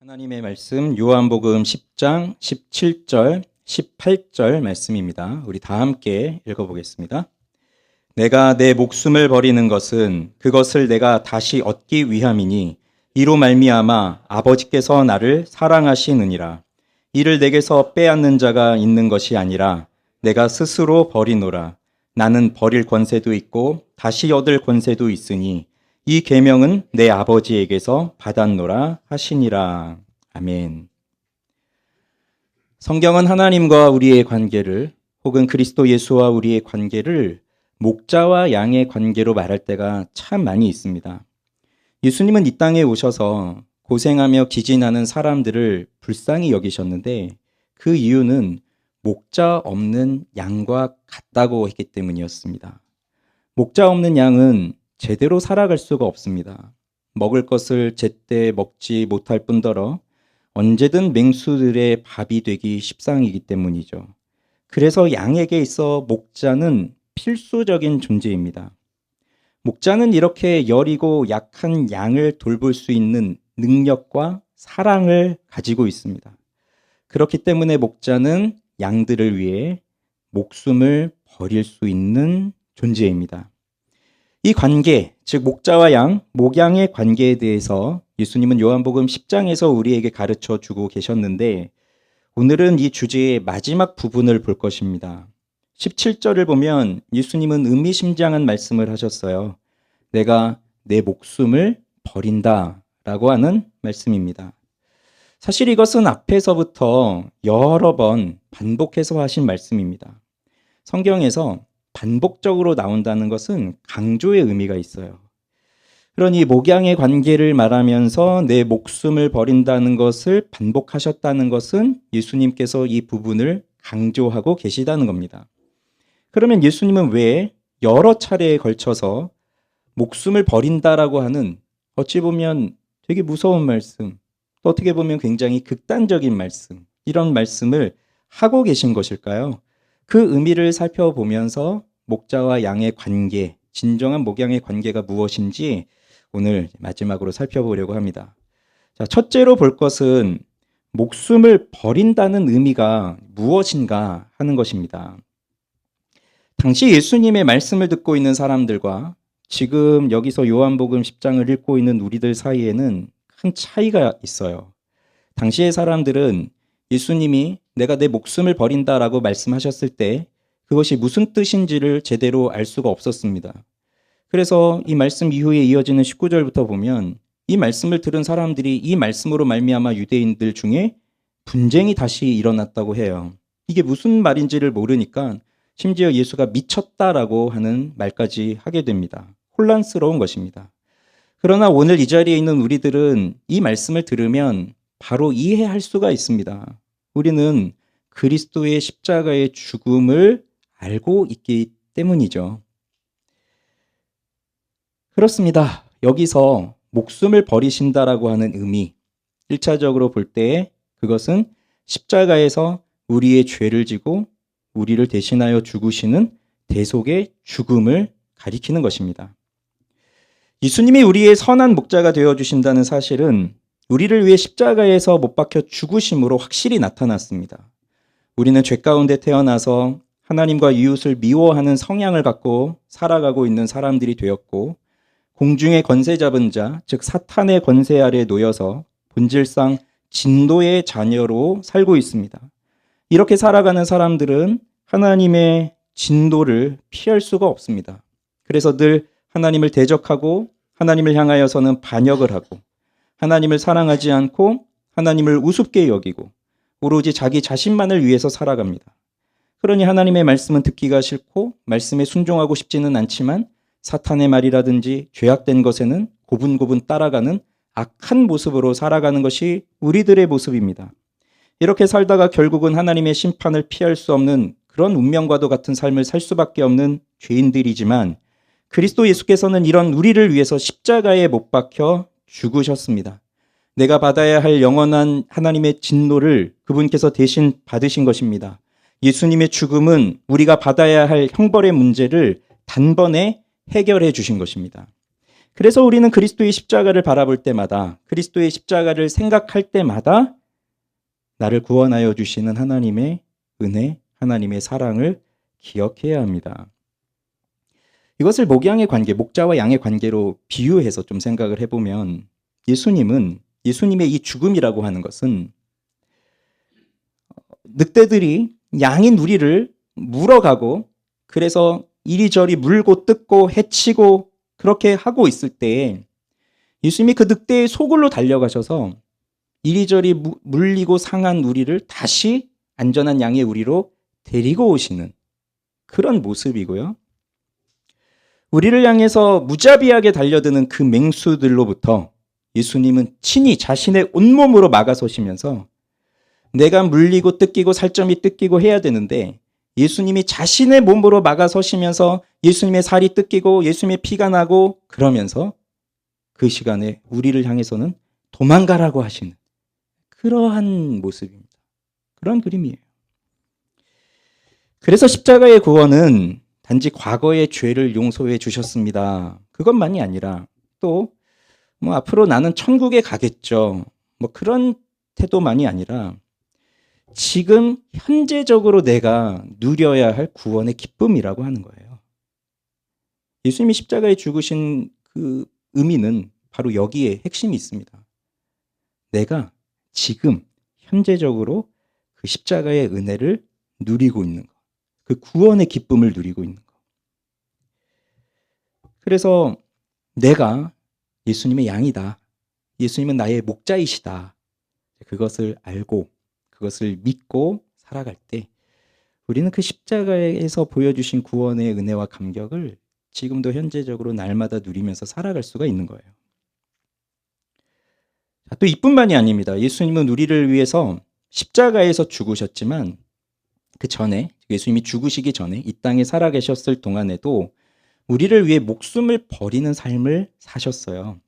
하나님의 말씀 요한복음 10장 17절 18절 말씀입니다. 우리 다 함께 읽어보겠습니다. 내가 내 목숨을 버리는 것은 그것을 내가 다시 얻기 위함이니 이로 말미암아 아버지께서 나를 사랑하시느니라. 이를 내게서 빼앗는 자가 있는 것이 아니라 내가 스스로 버리노라. 나는 버릴 권세도 있고 다시 얻을 권세도 있으니 이 계명은 내 아버지에게서 받았노라 하시니라. 아멘. 성경은 하나님과 우리의 관계를 혹은 그리스도 예수와 우리의 관계를 목자와 양의 관계로 말할 때가 참 많이 있습니다. 예수님은 이 땅에 오셔서 고생하며 기진하는 사람들을 불쌍히 여기셨는데 그 이유는 목자 없는 양과 같다고 했기 때문이었습니다. 목자 없는 양은 제대로 살아갈 수가 없습니다. 먹을 것을 제때 먹지 못할 뿐더러 언제든 맹수들의 밥이 되기 십상이기 때문이죠. 그래서 양에게 있어 목자는 필수적인 존재입니다. 목자는 이렇게 여리고 약한 양을 돌볼 수 있는 능력과 사랑을 가지고 있습니다. 그렇기 때문에 목자는 양들을 위해 목숨을 버릴 수 있는 존재입니다. 이 관계, 즉 목자와 양, 목양의 관계에 대해서 예수님은 요한복음 10장에서 우리에게 가르쳐 주고 계셨는데 오늘은 이 주제의 마지막 부분을 볼 것입니다. 17절을 보면 예수님은 의미심장한 말씀을 하셨어요. 내가 내 목숨을 버린다 라고 하는 말씀입니다. 사실 이것은 앞에서부터 여러 번 반복해서 하신 말씀입니다. 성경에서 반복적으로 나온다는 것은 강조의 의미가 있어요. 그러니 목양의 관계를 말하면서 내 목숨을 버린다는 것을 반복하셨다는 것은 예수님께서 이 부분을 강조하고 계시다는 겁니다. 그러면 예수님은 왜 여러 차례에 걸쳐서 목숨을 버린다라고 하는 어찌 보면 되게 무서운 말씀, 또 어떻게 보면 굉장히 극단적인 말씀, 이런 말씀을 하고 계신 것일까요? 그 의미를 살펴보면서 목자와 양의 관계, 진정한 목양의 관계가 무엇인지 오늘 마지막으로 살펴보려고 합니다. 자, 첫째로 볼 것은 목숨을 버린다는 의미가 무엇인가 하는 것입니다. 당시 예수님의 말씀을 듣고 있는 사람들과 지금 여기서 요한복음 10장을 읽고 있는 우리들 사이에는 큰 차이가 있어요. 당시의 사람들은 예수님이 내가 내 목숨을 버린다라고 말씀하셨을 때 그것이 무슨 뜻인지를 제대로 알 수가 없었습니다. 그래서 이 말씀 이후에 이어지는 19절부터 보면 이 말씀을 들은 사람들이 이 말씀으로 말미암아 유대인들 중에 분쟁이 다시 일어났다고 해요. 이게 무슨 말인지를 모르니까 심지어 예수가 미쳤다라고 하는 말까지 하게 됩니다. 혼란스러운 것입니다. 그러나 오늘 이 자리에 있는 우리들은 이 말씀을 들으면 바로 이해할 수가 있습니다. 우리는 그리스도의 십자가의 죽음을 알고 있기 때문이죠. 그렇습니다. 여기서 목숨을 버리신다라고 하는 의미, 1차적으로 볼 때 그것은 십자가에서 우리의 죄를 지고 우리를 대신하여 죽으시는 대속의 죽음을 가리키는 것입니다. 예수님이 우리의 선한 목자가 되어주신다는 사실은 우리를 위해 십자가에서 못 박혀 죽으심으로 확실히 나타났습니다. 우리는 죄 가운데 태어나서 하나님과 이웃을 미워하는 성향을 갖고 살아가고 있는 사람들이 되었고 공중의 권세 잡은 자, 즉 사탄의 권세 아래 놓여서 본질상 진노의 자녀로 살고 있습니다. 이렇게 살아가는 사람들은 하나님의 진노를 피할 수가 없습니다. 그래서 늘 하나님을 대적하고 하나님을 향하여서는 반역을 하고 하나님을 사랑하지 않고 하나님을 우습게 여기고 오로지 자기 자신만을 위해서 살아갑니다. 그러니 하나님의 말씀은 듣기가 싫고 말씀에 순종하고 싶지는 않지만 사탄의 말이라든지 죄악된 것에는 고분고분 따라가는 악한 모습으로 살아가는 것이 우리들의 모습입니다. 이렇게 살다가 결국은 하나님의 심판을 피할 수 없는 그런 운명과도 같은 삶을 살 수밖에 없는 죄인들이지만 그리스도 예수께서는 이런 우리를 위해서 십자가에 못 박혀 죽으셨습니다. 내가 받아야 할 영원한 하나님의 진노를 그분께서 대신 받으신 것입니다. 예수님의 죽음은 우리가 받아야 할 형벌의 문제를 단번에 해결해 주신 것입니다. 그래서 우리는 그리스도의 십자가를 바라볼 때마다, 그리스도의 십자가를 생각할 때마다 나를 구원하여 주시는 하나님의 은혜, 하나님의 사랑을 기억해야 합니다. 이것을 목양의 관계, 목자와 양의 관계로 비유해서 좀 생각을 해보면, 예수님의 이 죽음이라고 하는 것은 늑대들이 양인 우리를 물어가고, 그래서 이리저리 물고 뜯고 해치고 그렇게 하고 있을 때 예수님이 그 늑대의 소굴로 달려가셔서 이리저리 물리고 상한 우리를 다시 안전한 양의 우리로 데리고 오시는 그런 모습이고요. 우리를 향해서 무자비하게 달려드는 그 맹수들로부터 예수님은 친히 자신의 온몸으로 막아서시면서 내가 물리고 뜯기고 살점이 뜯기고 해야 되는데 예수님이 자신의 몸으로 막아서시면서 예수님의 살이 뜯기고 예수님의 피가 나고 그러면서 그 시간에 우리를 향해서는 도망가라고 하시는 그러한 모습입니다. 그런 그림이에요. 그래서 십자가의 구원은 단지 과거의 죄를 용서해 주셨습니다. 그것만이 아니라 또 앞으로 나는 천국에 가겠죠. 그런 태도만이 아니라 지금 현재적으로 내가 누려야 할 구원의 기쁨이라고 하는 거예요. 예수님이 십자가에 죽으신 그 의미는 바로 여기에 핵심이 있습니다. 내가 지금 현재적으로 그 십자가의 은혜를 누리고 있는 것, 그 구원의 기쁨을 누리고 있는 것. 그래서 내가 예수님의 양이다. 예수님은 나의 목자이시다. 그것을 알고 그것을 믿고 살아갈 때 우리는 그 십자가에서 보여주신 구원의 은혜와 감격을 지금도 현재적으로 날마다 누리면서 살아갈 수가 있는 거예요. 또 이뿐만이 아닙니다. 예수님은 우리를 위해서 십자가에서 죽으셨지만 그 전에, 예수님이 죽으시기 전에 이 땅에 살아계셨을 동안에도 우리를 위해 목숨을 버리는 삶을 사셨어요.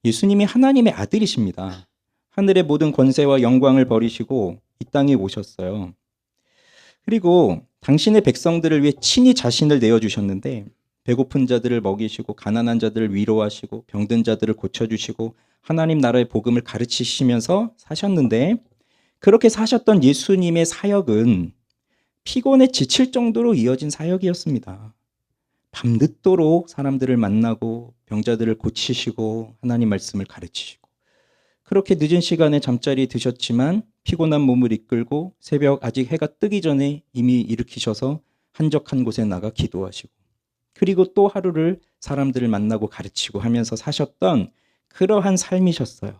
예수님이 하나님의 아들이십니다. 하늘의 모든 권세와 영광을 버리시고 이 땅에 오셨어요. 그리고 당신의 백성들을 위해 친히 자신을 내어주셨는데 배고픈 자들을 먹이시고 가난한 자들을 위로하시고 병든 자들을 고쳐주시고 하나님 나라의 복음을 가르치시면서 사셨는데 그렇게 사셨던 예수님의 사역은 피곤에 지칠 정도로 이어진 사역이었습니다. 밤늦도록 사람들을 만나고 병자들을 고치시고 하나님 말씀을 가르치시고 그렇게 늦은 시간에 잠자리 드셨지만 피곤한 몸을 이끌고 새벽 아직 해가 뜨기 전에 이미 일으키셔서 한적한 곳에 나가 기도하시고 그리고 또 하루를 사람들을 만나고 가르치고 하면서 사셨던 그러한 삶이셨어요.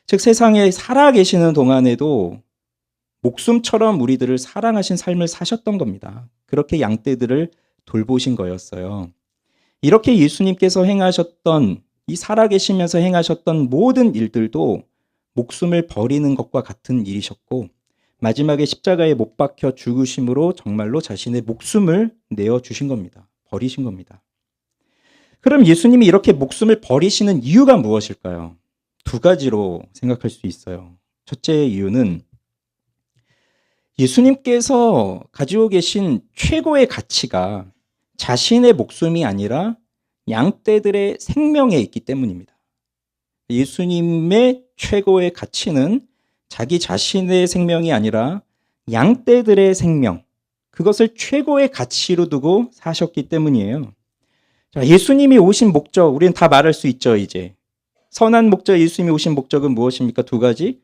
즉 세상에 살아계시는 동안에도 목숨처럼 우리들을 사랑하신 삶을 사셨던 겁니다. 그렇게 양떼들을 돌보신 거였어요. 이렇게 예수님께서 행하셨던 이 살아계시면서 행하셨던 모든 일들도 목숨을 버리는 것과 같은 일이셨고 마지막에 십자가에 못 박혀 죽으심으로 정말로 자신의 목숨을 내어주신 겁니다. 버리신 겁니다. 그럼 예수님이 이렇게 목숨을 버리시는 이유가 무엇일까요? 두 가지로 생각할 수 있어요. 첫째 이유는 예수님께서 가지고 계신 최고의 가치가 자신의 목숨이 아니라 양떼들의 생명에 있기 때문입니다. 예수님의 최고의 가치는 자기 자신의 생명이 아니라 양떼들의 생명, 그것을 최고의 가치로 두고 사셨기 때문이에요. 자, 예수님이 오신 목적, 우리는 다 말할 수 있죠, 이제. 선한 목적, 예수님이 오신 목적은 무엇입니까? 두 가지.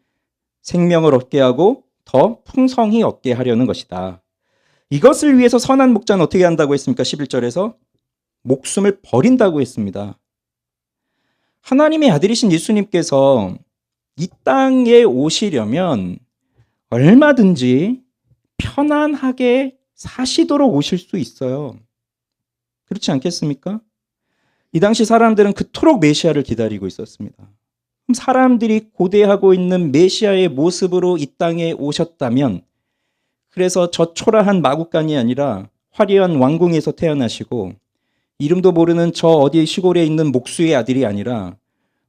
생명을 얻게 하고 더 풍성히 얻게 하려는 것이다. 이것을 위해서 선한 목자는 어떻게 한다고 했습니까? 11절에서 목숨을 버린다고 했습니다. 하나님의 아들이신 예수님께서 이 땅에 오시려면 얼마든지 편안하게 사시도록 오실 수 있어요. 그렇지 않겠습니까? 이 당시 사람들은 그토록 메시아를 기다리고 있었습니다. 그럼 사람들이 고대하고 있는 메시아의 모습으로 이 땅에 오셨다면 그래서 저 초라한 마구간이 아니라 화려한 왕궁에서 태어나시고 이름도 모르는 저 어디 시골에 있는 목수의 아들이 아니라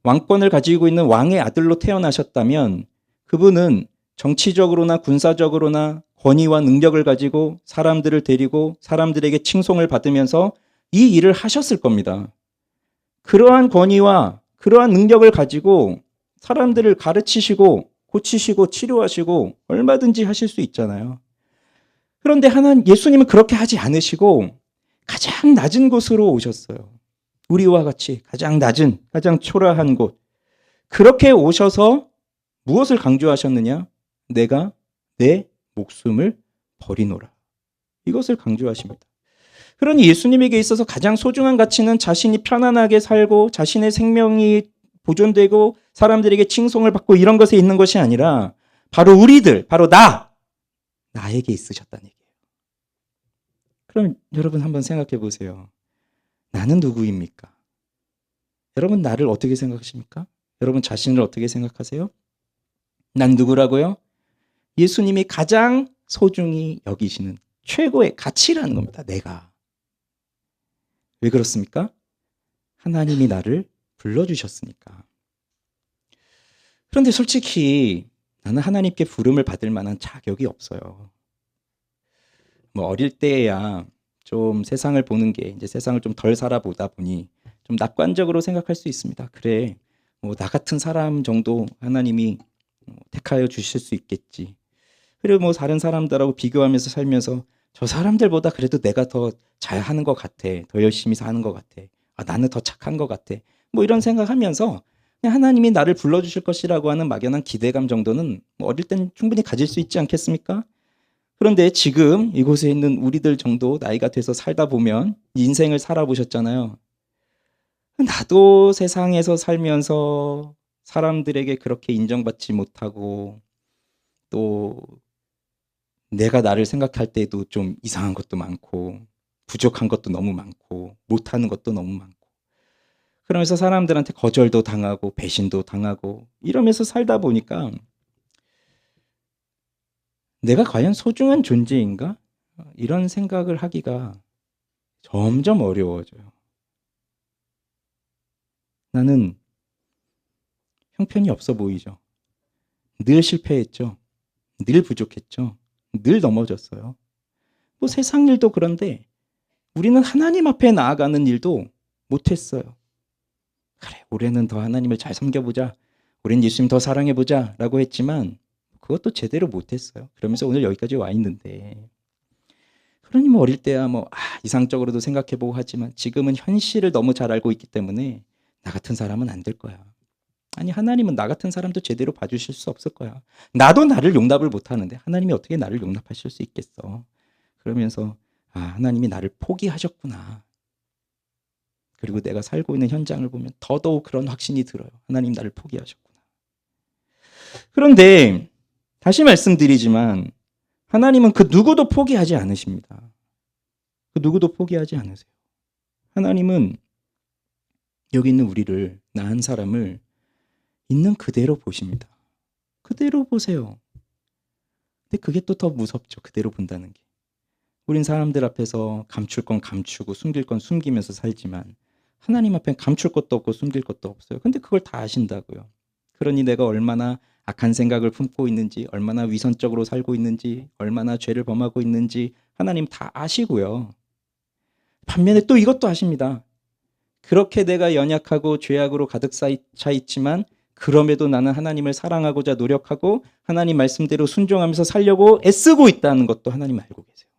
왕권을 가지고 있는 왕의 아들로 태어나셨다면 그분은 정치적으로나 군사적으로나 권위와 능력을 가지고 사람들을 데리고 사람들에게 칭송을 받으면서 이 일을 하셨을 겁니다. 그러한 권위와 그러한 능력을 가지고 사람들을 가르치시고 고치시고 치료하시고 얼마든지 하실 수 있잖아요. 그런데 예수님은 그렇게 하지 않으시고 가장 낮은 곳으로 오셨어요. 우리와 같이 가장 낮은, 가장 초라한 곳. 그렇게 오셔서 무엇을 강조하셨느냐? 내가 내 목숨을 버리노라. 이것을 강조하십니다. 그러니 예수님에게 있어서 가장 소중한 가치는 자신이 편안하게 살고 자신의 생명이 보존되고 사람들에게 칭송을 받고 이런 것에 있는 것이 아니라 바로 우리들, 바로 나에게 있으셨다는 얘기예요. 그럼 여러분 한번 생각해 보세요. 나는 누구입니까? 여러분 나를 어떻게 생각하십니까? 여러분 자신을 어떻게 생각하세요? 난 누구라고요? 예수님이 가장 소중히 여기시는 최고의 가치라는 겁니다. 내가. 왜 그렇습니까? 하나님이 나를 불러주셨으니까. 그런데 솔직히 나는 하나님께 부름을 받을 만한 자격이 없어요. 어릴 때야 좀 세상을 보는 게 이제 세상을 좀 덜 살아보다 보니 좀 낙관적으로 생각할 수 있습니다. 그래, 나 같은 사람 정도 하나님이 택하여 주실 수 있겠지. 그리고 다른 사람들하고 비교하면서 살면서 저 사람들보다 그래도 내가 더 잘하는 것 같아. 더 열심히 사는 것 같아. 나는 더 착한 것 같아. 이런 생각하면서 그냥 하나님이 나를 불러주실 것이라고 하는 막연한 기대감 정도는 어릴 땐 충분히 가질 수 있지 않겠습니까? 그런데 지금 이곳에 있는 우리들 정도 나이가 돼서 살다 보면 인생을 살아보셨잖아요. 나도 세상에서 살면서 사람들에게 그렇게 인정받지 못하고 또 내가 나를 생각할 때도 좀 이상한 것도 많고 부족한 것도 너무 많고 못하는 것도 너무 많고 그러면서 사람들한테 거절도 당하고 배신도 당하고 이러면서 살다 보니까 내가 과연 소중한 존재인가? 이런 생각을 하기가 점점 어려워져요. 나는 형편이 없어 보이죠. 늘 실패했죠. 늘 부족했죠. 늘 넘어졌어요. 세상 일도 그런데 우리는 하나님 앞에 나아가는 일도 못했어요. 그래, 올해는 더 하나님을 잘 섬겨보자. 올해는 예수님 더 사랑해보자 라고 했지만 그것도 제대로 못했어요. 그러면서 오늘 여기까지 와 있는데 그러니 어릴 때야 이상적으로도 생각해보고 하지만 지금은 현실을 너무 잘 알고 있기 때문에 나 같은 사람은 안 될 거야. 아니 하나님은 나 같은 사람도 제대로 봐주실 수 없을 거야. 나도 나를 용납을 못하는데 하나님이 어떻게 나를 용납하실 수 있겠어. 그러면서 하나님이 나를 포기하셨구나. 그리고 내가 살고 있는 현장을 보면 더더욱 그런 확신이 들어요. 하나님 나를 포기하셨구나. 그런데 다시 말씀드리지만 하나님은 그 누구도 포기하지 않으십니다. 그 누구도 포기하지 않으세요. 하나님은 여기 있는 우리를, 나 한 사람을 있는 그대로 보십니다. 그대로 보세요. 근데 그게 또 더 무섭죠. 그대로 본다는 게. 우린 사람들 앞에서 감출 건 감추고 숨길 건 숨기면서 살지만 하나님 앞엔 감출 것도 없고 숨길 것도 없어요. 근데 그걸 다 아신다고요. 그러니 내가 얼마나 악한 생각을 품고 있는지, 얼마나 위선적으로 살고 있는지, 얼마나 죄를 범하고 있는지 하나님 다 아시고요. 반면에 또 이것도 아십니다. 그렇게 내가 연약하고 죄악으로 가득 차 있지만 그럼에도 나는 하나님을 사랑하고자 노력하고 하나님 말씀대로 순종하면서 살려고 애쓰고 있다는 것도 하나님 알고 계세요.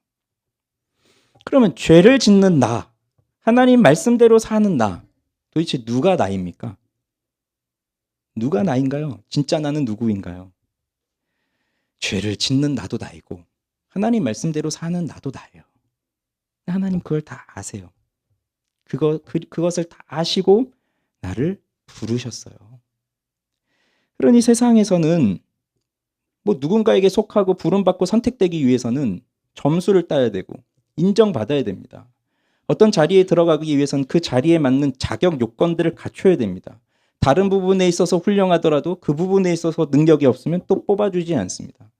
그러면 죄를 짓는 나, 하나님 말씀대로 사는 나, 도대체 누가 나입니까? 누가 나인가요? 진짜 나는 누구인가요? 죄를 짓는 나도 나이고 하나님 말씀대로 사는 나도 나예요. 하나님 그걸 다 아세요. 그것을 다 아시고 나를 부르셨어요. 그러니 세상에서는 누군가에게 속하고 부름받고 선택되기 위해서는 점수를 따야 되고 인정받아야 됩니다. 어떤 자리에 들어가기 위해서는 그 자리에 맞는 자격 요건들을 갖춰야 됩니다. 다른 부분에 있어서 훌륭하더라도 그 부분에 있어서 능력이 없으면 또 뽑아주지 않습니다.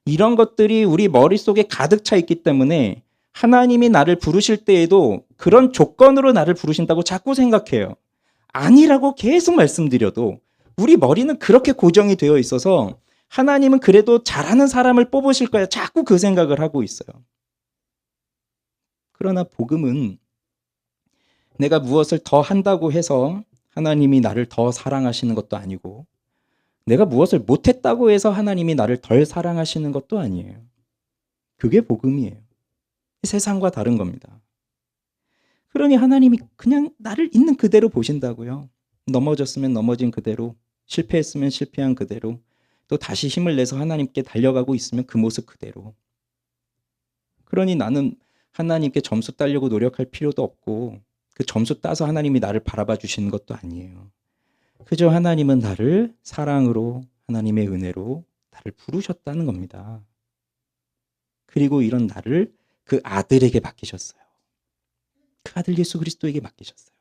이런 것들이 우리 머릿속에 가득 차 있기 때문에 하나님이 나를 부르실 때에도 그런 조건으로 나를 부르신다고 자꾸 생각해요. 아니라고 계속 말씀드려도 우리 머리는 그렇게 고정이 되어 있어서 하나님은 그래도 잘하는 사람을 뽑으실 거야. 자꾸 그 생각을 하고 있어요. 그러나 복음은 내가 무엇을 더 한다고 해서 하나님이 나를 더 사랑하시는 것도 아니고, 내가 무엇을 못했다고 해서 하나님이 나를 덜 사랑하시는 것도 아니에요. 그게 복음이에요. 세상과 다른 겁니다. 그러니 하나님이 그냥 나를 있는 그대로 보신다고요. 넘어졌으면 넘어진 그대로, 실패했으면 실패한 그대로, 또 다시 힘을 내서 하나님께 달려가고 있으면 그 모습 그대로. 그러니 나는 하나님께 점수 따려고 노력할 필요도 없고, 그 점수 따서 하나님이 나를 바라봐 주시는 것도 아니에요. 그저 하나님은 나를 사랑으로, 하나님의 은혜로 나를 부르셨다는 겁니다. 그리고 이런 나를 그 아들에게 맡기셨어요. 그 아들 예수 그리스도에게 맡기셨어요.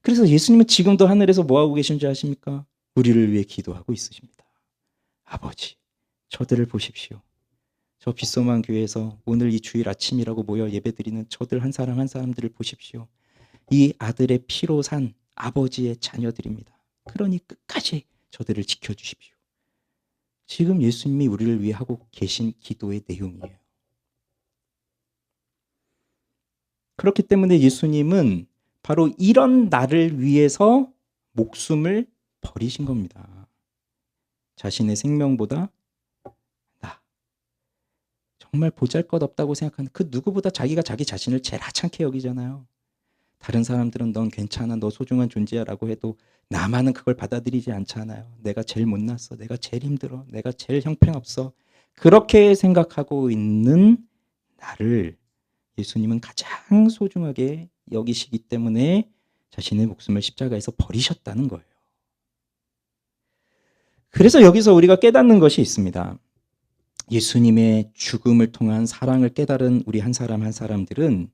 그래서 예수님은 지금도 하늘에서 뭐하고 계신 줄 아십니까? 우리를 위해 기도하고 있으십니다. 아버지, 저들을 보십시오. 저 빗소만 교회에서 오늘 이 주일 아침이라고 모여 예배드리는 저들 한 사람 한 사람들을 보십시오. 이 아들의 피로 산 아버지의 자녀들입니다. 그러니 끝까지 저들을 지켜주십시오. 지금 예수님이 우리를 위해 하고 계신 기도의 내용이에요. 그렇기 때문에 예수님은 바로 이런 나를 위해서 목숨을 버리신 겁니다. 자신의 생명보다 나, 정말 보잘것없다고 생각하는 그 누구보다 자기가 자기 자신을 제일 하찮게 여기잖아요. 다른 사람들은 넌 괜찮아, 너 소중한 존재야 라고 해도 나만은 그걸 받아들이지 않잖아요. 내가 제일 못났어, 내가 제일 힘들어, 내가 제일 형편없어. 그렇게 생각하고 있는 나를 예수님은 가장 소중하게 여기시기 때문에 자신의 목숨을 십자가에서 버리셨다는 거예요. 그래서 여기서 우리가 깨닫는 것이 있습니다. 예수님의 죽음을 통한 사랑을 깨달은 우리 한 사람 한 사람들은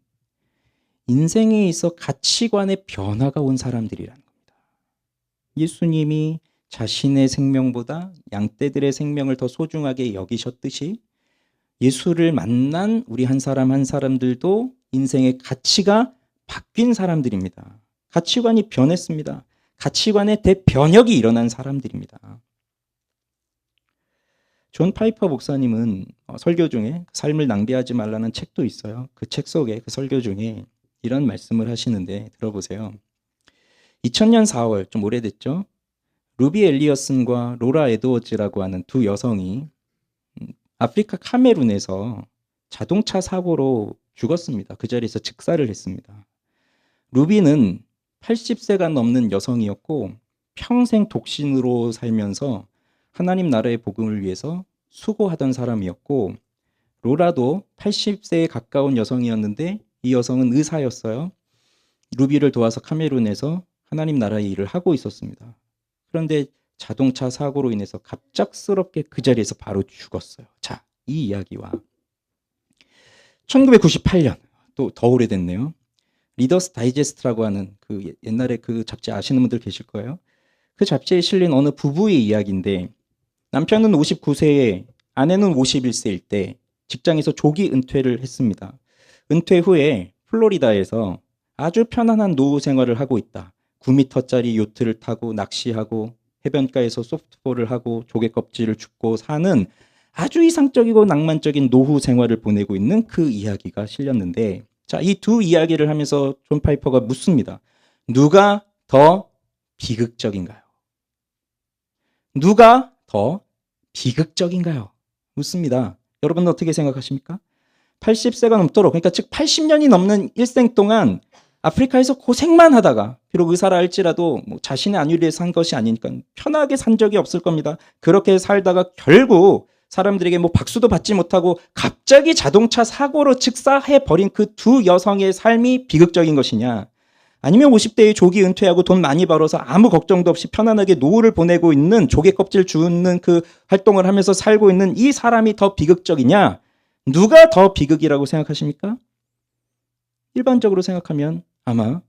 인생에 있어 가치관의 변화가 온 사람들이라는 겁니다. 예수님이 자신의 생명보다 양떼들의 생명을 더 소중하게 여기셨듯이 예수를 만난 우리 한 사람 한 사람들도 인생의 가치가 바뀐 사람들입니다. 가치관이 변했습니다. 가치관의 대변혁이 일어난 사람들입니다. 존 파이퍼 목사님은 설교 중에 삶을 낭비하지 말라는 책도 있어요. 그 책 속에 그 설교 중에 이런 말씀을 하시는데 들어보세요. 2000년 4월, 좀 오래됐죠? 루비 엘리어슨과 로라 에드워즈라고 하는 두 여성이 아프리카 카메룬에서 자동차 사고로 죽었습니다. 그 자리에서 즉사를 했습니다. 루비는 80세가 넘는 여성이었고 평생 독신으로 살면서 하나님 나라의 복음을 위해서 수고하던 사람이었고, 로라도 80세에 가까운 여성이었는데 이 여성은 의사였어요. 루비를 도와서 카메룬에서 하나님 나라의 일을 하고 있었습니다. 그런데 자동차 사고로 인해서 갑작스럽게 그 자리에서 바로 죽었어요. 자, 이 이야기와 1998년, 또 더 오래됐네요. 리더스 다이제스트라고 하는 그 옛날에 그 잡지 아시는 분들 계실 거예요. 그 잡지에 실린 어느 부부의 이야기인데, 남편은 59세에 아내는 51세일 때 직장에서 조기 은퇴를 했습니다. 은퇴 후에 플로리다에서 아주 편안한 노후 생활을 하고 있다. 9m짜리 요트를 타고 낚시하고 해변가에서 소프트볼을 하고 조개 껍질을 줍고 사는 아주 이상적이고 낭만적인 노후 생활을 보내고 있는 그 이야기가 실렸는데, 자, 이 두 이야기를 하면서 존 파이퍼가 묻습니다. 누가 더 비극적인가요? 누가 더 비극적인가요? 묻습니다. 여러분은 어떻게 생각하십니까? 80세가 넘도록, 그러니까 즉 80년이 넘는 일생 동안 아프리카에서 고생만 하다가, 비록 의사라 할지라도 뭐 자신의 안위를 위해서 산 것이 아니니까 편하게 산 적이 없을 겁니다. 그렇게 살다가 결국 사람들에게 뭐 박수도 받지 못하고 갑자기 자동차 사고로 즉사해버린 그 두 여성의 삶이 비극적인 것이냐, 아니면 50대에 조기 은퇴하고 돈 많이 벌어서 아무 걱정도 없이 편안하게 노후를 보내고 있는 조개 껍질 주는 그 활동을 하면서 살고 있는 이 사람이 더 비극적이냐? 누가 더 비극이라고 생각하십니까? 일반적으로 생각하면 아마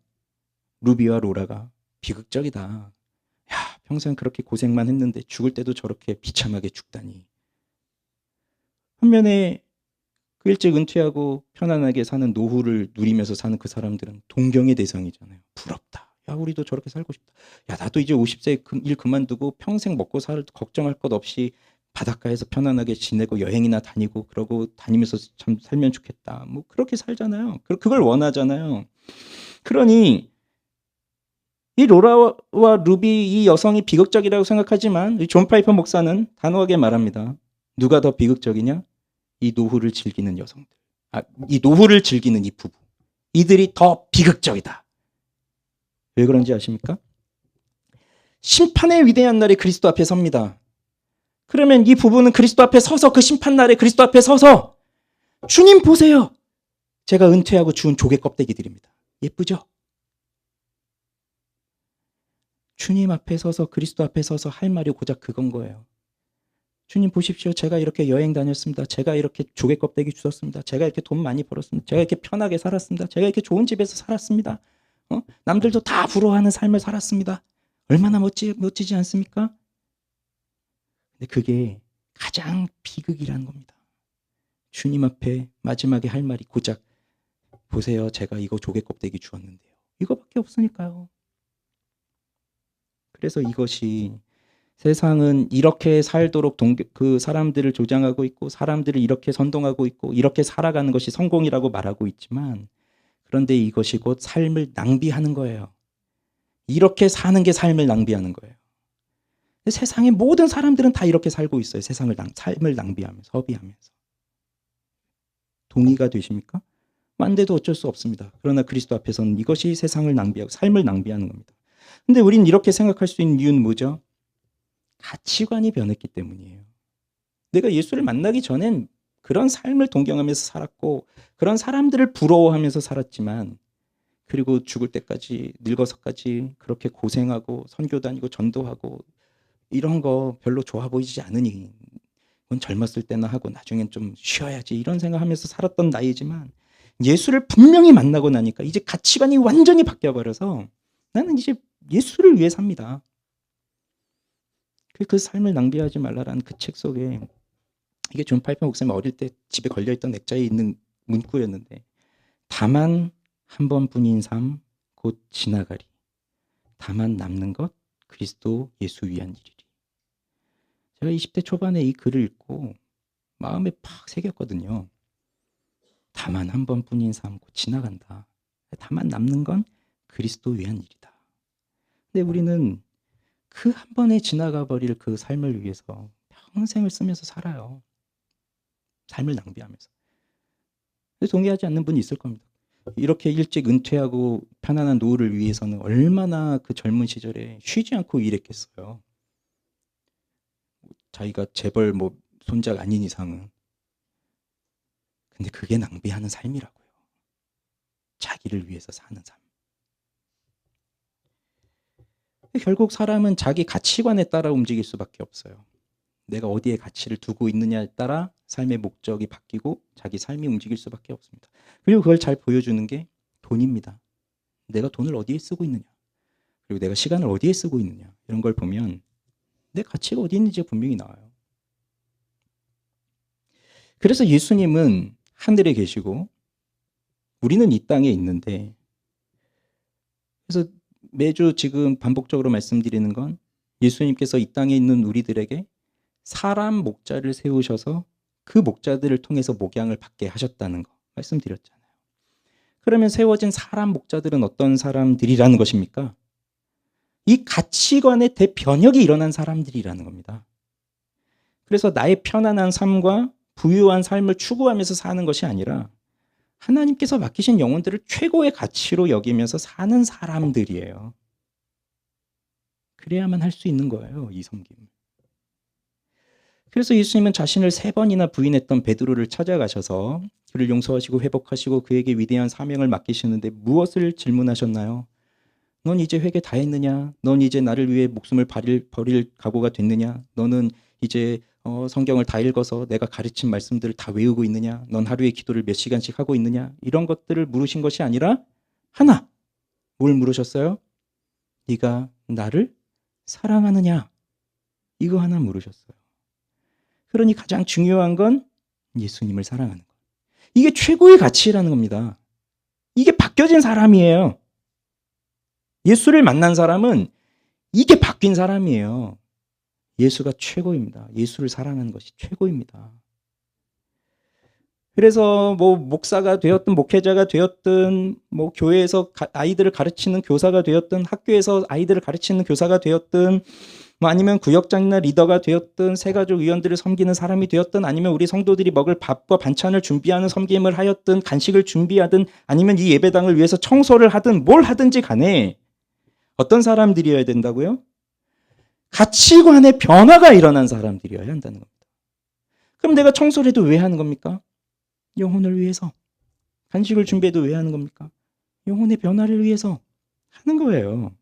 루비와 로라가 비극적이다. 야, 평생 그렇게 고생만 했는데 죽을 때도 저렇게 비참하게 죽다니. 반면에 그 일찍 은퇴하고 편안하게 사는 노후를 누리면서 사는 그 사람들은 동경의 대상이잖아요. 부럽다. 야, 우리도 저렇게 살고 싶다. 야, 나도 이제 50세에 일 그만두고 평생 먹고 살 걱정할 것 없이 바닷가에서 편안하게 지내고 여행이나 다니고 그러고 다니면서 참 살면 좋겠다. 뭐 그렇게 살잖아요. 그걸 원하잖아요. 그러니 이 로라와 루비 이 여성이 비극적이라고 생각하지만 존 파이퍼 목사는 단호하게 말합니다. 누가 더 비극적이냐? 이 노후를 즐기는 여성들. 이 노후를 즐기는 이 부부. 이들이 더 비극적이다. 왜 그런지 아십니까? 심판의 위대한 날에 그리스도 앞에 섭니다. 그러면 이 부부는 그리스도 앞에 서서 그 심판날에 그리스도 앞에 서서 주님 보세요. 제가 은퇴하고 주운 조개 껍데기들입니다. 예쁘죠? 주님 앞에 서서 그리스도 앞에 서서 할 말이 고작 그건 거예요. 주님 보십시오. 제가 이렇게 여행 다녔습니다. 제가 이렇게 조개 껍데기 주웠습니다. 제가 이렇게 돈 많이 벌었습니다. 제가 이렇게 편하게 살았습니다. 제가 이렇게 좋은 집에서 살았습니다. 남들도 다 부러워하는 삶을 살았습니다. 얼마나 멋지지 않습니까? 근데 그게 가장 비극이라는 겁니다. 주님 앞에 마지막에 할 말이 고작 보세요. 제가 이거 조개 껍데기 주었는데요. 이거밖에 없으니까요. 그래서 이것이 세상은 이렇게 살도록 그 사람들을 조장하고 있고 사람들을 이렇게 선동하고 있고 이렇게 살아가는 것이 성공이라고 말하고 있지만 그런데 이것이 곧 삶을 낭비하는 거예요. 이렇게 사는 게 삶을 낭비하는 거예요. 세상의 모든 사람들은 다 이렇게 살고 있어요. 삶을 낭비하면서 허비하면서. 동의가 되십니까? 안 돼도 어쩔 수 없습니다. 그러나 그리스도 앞에서는 이것이 세상을 낭비하고 삶을 낭비하는 겁니다. 근데 우리는 이렇게 생각할 수 있는 이유는 뭐죠? 가치관이 변했기 때문이에요. 내가 예수를 만나기 전엔 그런 삶을 동경하면서 살았고 그런 사람들을 부러워하면서 살았지만 그리고 죽을 때까지 늙어서까지 그렇게 고생하고 선교 다니고 전도하고 이런 거 별로 좋아 보이지 않으니 그건 젊었을 때나 하고 나중엔 좀 쉬어야지 이런 생각하면서 살았던 나이지만 예수를 분명히 만나고 나니까 이제 가치관이 완전히 바뀌어버려서 나는 이제 예수를 위해 삽니다. 그 삶을 낭비하지 말라라는 그 책 속에 이게 존 파이퍼 목사님 어릴 때 집에 걸려있던 액자에 있는 문구였는데 다만 한 번뿐인 삶 곧 지나가리. 다만 남는 것 그리스도 예수 위한 일이리. 제가 20대 초반에 이 글을 읽고 마음에 팍 새겼거든요. 다만 한 번뿐인 삶 곧 지나간다. 다만 남는 건 그리스도 위한 일이다. 근데 우리는 그 한 번에 지나가 버릴 그 삶을 위해서 평생을 쓰면서 살아요. 삶을 낭비하면서. 동의하지 않는 분이 있을 겁니다. 이렇게 일찍 은퇴하고 편안한 노후를 위해서는 얼마나 그 젊은 시절에 쉬지 않고 일했겠어요. 자기가 재벌 손자가 아닌 이상은. 근데 그게 낭비하는 삶이라고요. 자기를 위해서 사는 삶. 결국 사람은 자기 가치관에 따라 움직일 수밖에 없어요. 내가 어디에 가치를 두고 있느냐에 따라 삶의 목적이 바뀌고 자기 삶이 움직일 수밖에 없습니다. 그리고 그걸 잘 보여주는 게 돈입니다. 내가 돈을 어디에 쓰고 있느냐, 그리고 내가 시간을 어디에 쓰고 있느냐, 이런 걸 보면 내 가치가 어디 있는지가 분명히 나와요. 그래서 예수님은 하늘에 계시고 우리는 이 땅에 있는데, 그래서 매주 지금 반복적으로 말씀드리는 건 예수님께서 이 땅에 있는 우리들에게 사람 목자를 세우셔서 그 목자들을 통해서 목양을 받게 하셨다는 거 말씀드렸잖아요. 그러면 세워진 사람 목자들은 어떤 사람들이라는 것입니까? 이 가치관의 대변혁이 일어난 사람들이라는 겁니다. 그래서 나의 편안한 삶과 부유한 삶을 추구하면서 사는 것이 아니라 하나님께서 맡기신 영혼들을 최고의 가치로 여기면서 사는 사람들이에요. 그래야만 할 수 있는 거예요, 이 섬김을. 그래서 예수님은 자신을 3번이나 부인했던 베드로를 찾아가셔서 그를 용서하시고 회복하시고 그에게 위대한 사명을 맡기시는데 무엇을 질문하셨나요? 넌 이제 회개 다 했느냐? 넌 이제 나를 위해 목숨을 버릴 각오가 됐느냐? 너는 이제 성경을 다 읽어서 내가 가르친 말씀들을 다 외우고 있느냐? 넌 하루에 기도를 몇 시간씩 하고 있느냐? 이런 것들을 물으신 것이 아니라 하나, 뭘 물으셨어요? 네가 나를 사랑하느냐? 이거 하나 물으셨어요. 그러니 가장 중요한 건 예수님을 사랑하는 것. 이게 최고의 가치라는 겁니다. 이게 바뀌어진 사람이에요. 예수를 만난 사람은 이게 바뀐 사람이에요. 예수가 최고입니다. 예수를 사랑하는 것이 최고입니다. 그래서 뭐 목사가 되었든 목회자가 되었든 뭐 교회에서 아이들을 가르치는 교사가 되었든 학교에서 아이들을 가르치는 교사가 되었든 뭐 아니면 구역장이나 리더가 되었든 새가족 위원들을 섬기는 사람이 되었든 아니면 우리 성도들이 먹을 밥과 반찬을 준비하는 섬김을 하였든 간식을 준비하든 아니면 이 예배당을 위해서 청소를 하든 뭘 하든지 간에 어떤 사람들이어야 된다고요? 가치관의 변화가 일어난 사람들이어야 한다는 겁니다. 그럼 내가 청소를 해도 왜 하는 겁니까? 영혼을 위해서. 간식을 준비해도 왜 하는 겁니까? 영혼의 변화를 위해서 하는 거예요.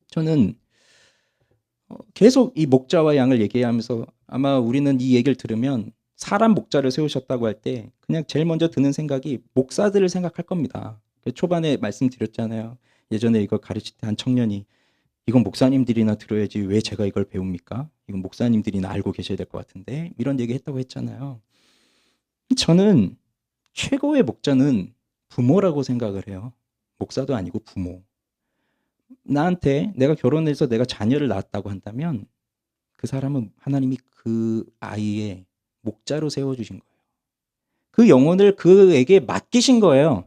저는 계속 이 목자와 양을 얘기하면서 아마 우리는 이 얘기를 들으면 사람 목자를 세우셨다고 할 때 그냥 제일 먼저 드는 생각이 목사들을 생각할 겁니다. 초반에 말씀드렸잖아요. 예전에 이걸 가르칠 때 한 청년이 이건 목사님들이나 들어야지 왜 제가 이걸 배웁니까? 이건 목사님들이나 알고 계셔야 될 것 같은데 이런 얘기 했다고 했잖아요. 저는 최고의 목자는 부모라고 생각을 해요. 목사도 아니고 부모. 나한테 내가 결혼해서 내가 자녀를 낳았다고 한다면 그 사람은 하나님이 그 아이의 목자로 세워주신 거예요. 그 영혼을 그에게 맡기신 거예요.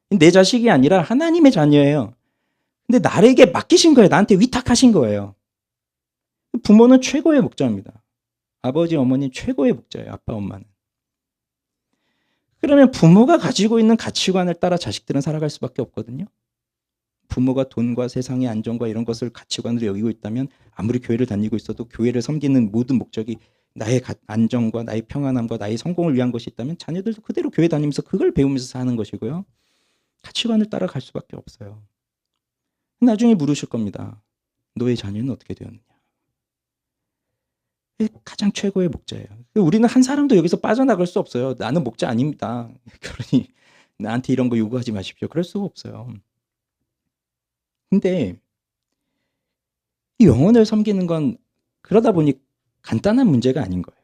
내 자식이 아니라 하나님의 자녀예요. 근데 나에게 맡기신 거예요. 나한테 위탁하신 거예요. 부모는 최고의 목자입니다. 아버지, 어머니 최고의 목자예요. 아빠, 엄마는. 그러면 부모가 가지고 있는 가치관을 따라 자식들은 살아갈 수밖에 없거든요. 부모가 돈과 세상의 안정과 이런 것을 가치관으로 여기고 있다면 아무리 교회를 다니고 있어도 교회를 섬기는 모든 목적이 나의 안정과 나의 평안함과 나의 성공을 위한 것이 있다면 자녀들도 그대로 교회 다니면서 그걸 배우면서 사는 것이고요. 가치관을 따라갈 수밖에 없어요. 나중에 물으실 겁니다. 너의 자녀는 어떻게 되었느냐. 가장 최고의 목자예요. 우리는 한 사람도 여기서 빠져나갈 수 없어요. 나는 목자 아닙니다. 그러니 나한테 이런 거 요구하지 마십시오. 그럴 수가 없어요. 근데 이 영혼을 섬기는 건 그러다 보니 간단한 문제가 아닌 거예요.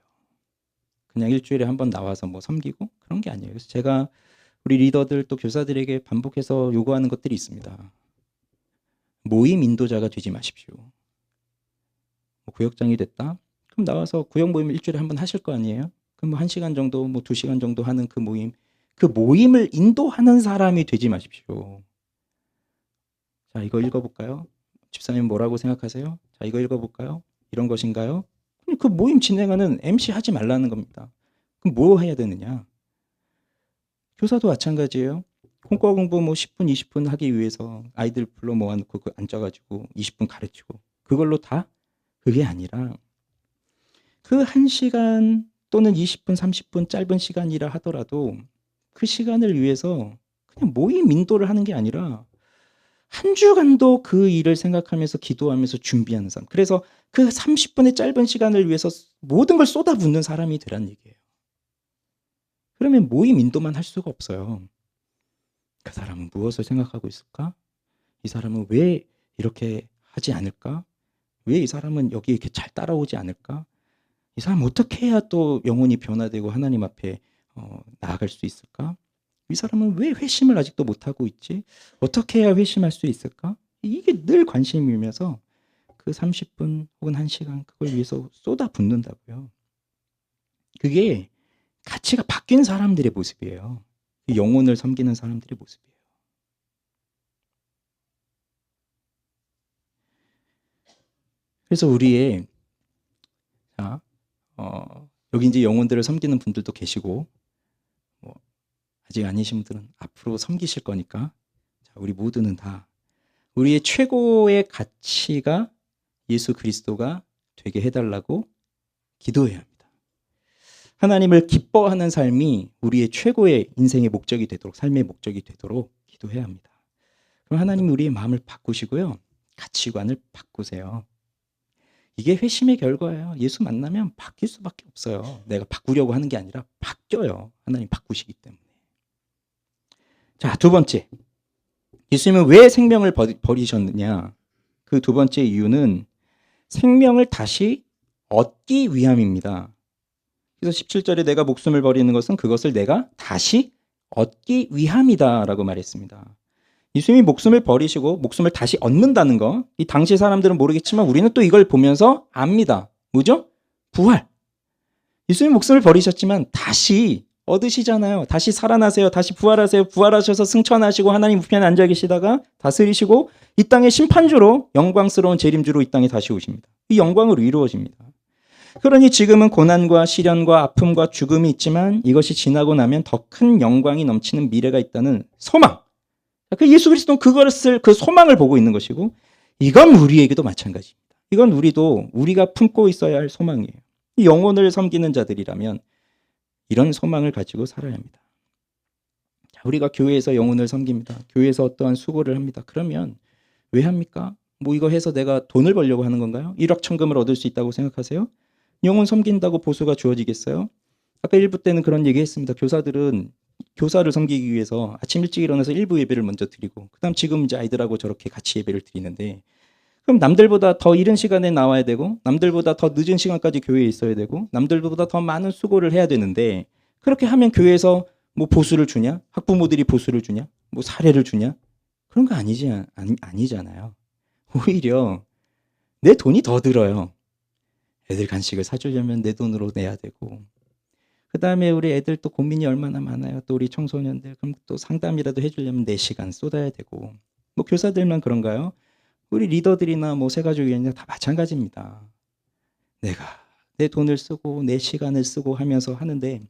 그냥 일주일에 한 번 나와서 뭐 섬기고 그런 게 아니에요. 그래서 제가 우리 리더들 또 교사들에게 반복해서 요구하는 것들이 있습니다. 모임 인도자가 되지 마십시오. 뭐 구역장이 됐다? 그럼 나와서 구역 모임을 일주일에 한 번 하실 거 아니에요? 그럼 뭐 1시간 정도, 뭐 2시간 정도 하는 그 모임을 인도하는 사람이 되지 마십시오. 자, 이거 읽어볼까요? 집사님 뭐라고 생각하세요? 자, 이거 읽어볼까요? 이런 것인가요? 그 모임 진행하는 MC 하지 말라는 겁니다. 그럼 뭐 해야 되느냐? 교사도 마찬가지예요. 콩과 공부 뭐 10분, 20분 하기 위해서 아이들 불러 모아놓고 앉아가지고 20분 가르치고 그걸로 다? 그게 아니라 그 1시간 또는 20분, 30분 짧은 시간이라 하더라도 그 시간을 위해서 그냥 모임 인도를 하는 게 아니라 한 주간도 그 일을 생각하면서 기도하면서 준비하는 사람. 그래서 그 30분의 짧은 시간을 위해서 모든 걸 쏟아붓는 사람이 되란 얘기예요. 그러면 모임 인도만 할 수가 없어요. 그 사람은 무엇을 생각하고 있을까? 이 사람은 왜 이렇게 하지 않을까? 왜 이 사람은 여기 이렇게 잘 따라오지 않을까? 이 사람 어떻게 해야 또 영혼이 변화되고 하나님 앞에 나아갈 수 있을까? 이 사람은 왜 회심을 아직도 못하고 있지? 어떻게 해야 회심할 수 있을까? 이게 늘 관심이면서 그 30분 혹은 1시간 그걸 위해서 쏟아붓는다고요. 그게 가치가 바뀐 사람들의 모습이에요. 영혼을 섬기는 사람들의 모습이에요. 그래서 우리의 여기 이제 영혼들을 섬기는 분들도 계시고 뭐 아직 아니신 분들은 앞으로 섬기실 거니까 자, 우리 모두는 다 우리의 최고의 가치가 예수 그리스도가 되게 해달라고 기도해야 합니다. 하나님을 기뻐하는 삶이 우리의 최고의 인생의 목적이 되도록 삶의 목적이 되도록 기도해야 합니다. 그럼 하나님이 우리의 마음을 바꾸시고요. 가치관을 바꾸세요. 이게 회심의 결과예요. 예수 만나면 바뀔 수밖에 없어요. 내가 바꾸려고 하는 게 아니라 바뀌어요. 하나님 바꾸시기 때문에. 자, 두 번째. 예수님은 왜 생명을 버리셨느냐? 그 두 번째 이유는 생명을 다시 얻기 위함입니다. 그래서 17절에 내가 목숨을 버리는 것은 그것을 내가 다시 얻기 위함이다라고 말했습니다. 예수님이 목숨을 버리시고 목숨을 다시 얻는다는 거, 이 당시 사람들은 모르겠지만 우리는 또 이걸 보면서 압니다. 뭐죠? 부활. 예수님이 목숨을 버리셨지만 다시 얻으시잖아요. 다시 살아나세요. 다시 부활하세요. 부활하셔서 승천하시고 하나님 우편에 앉아 계시다가 다스리시고 이 땅의 심판주로 영광스러운 재림주로 이 땅에 다시 오십니다. 이 영광으로 이루어집니다. 그러니 지금은 고난과 시련과 아픔과 죽음이 있지만 이것이 지나고 나면 더 큰 영광이 넘치는 미래가 있다는 소망. 그 예수 그리스도는 그것을 그 소망을 보고 있는 것이고 이건 우리에게도 마찬가지입니다. 이건 우리가 품고 있어야 할 소망이에요. 이 영혼을 섬기는 자들이라면 이런 소망을 가지고 살아야 합니다. 우리가 교회에서 영혼을 섬깁니다. 교회에서 어떠한 수고를 합니다. 그러면 왜 합니까? 뭐 이거 해서 내가 돈을 벌려고 하는 건가요? 일확천금을 얻을 수 있다고 생각하세요? 영혼 섬긴다고 보수가 주어지겠어요? 아까 1부 때는 그런 얘기 했습니다. 교사들은 교사를 섬기기 위해서 아침 일찍 일어나서 일부 예배를 먼저 드리고 그다음 지금 이제 아이들하고 저렇게 같이 예배를 드리는데 그럼 남들보다 더 이른 시간에 나와야 되고 남들보다 더 늦은 시간까지 교회에 있어야 되고 남들보다 더 많은 수고를 해야 되는데 그렇게 하면 교회에서 뭐 보수를 주냐? 학부모들이 보수를 주냐? 뭐 사례를 주냐? 그런 거 아니잖아요. 오히려 내 돈이 더 들어요. 애들 간식을 사주려면 내 돈으로 내야 되고 그 다음에 우리 애들 또 고민이 얼마나 많아요. 또 우리 청소년들 그럼 또 상담이라도 해주려면 내 시간 쏟아야 되고 뭐 교사들만 그런가요? 우리 리더들이나 뭐 새가족이나 다 마찬가지입니다. 내가 내 돈을 쓰고 내 시간을 쓰고 하면서 하는데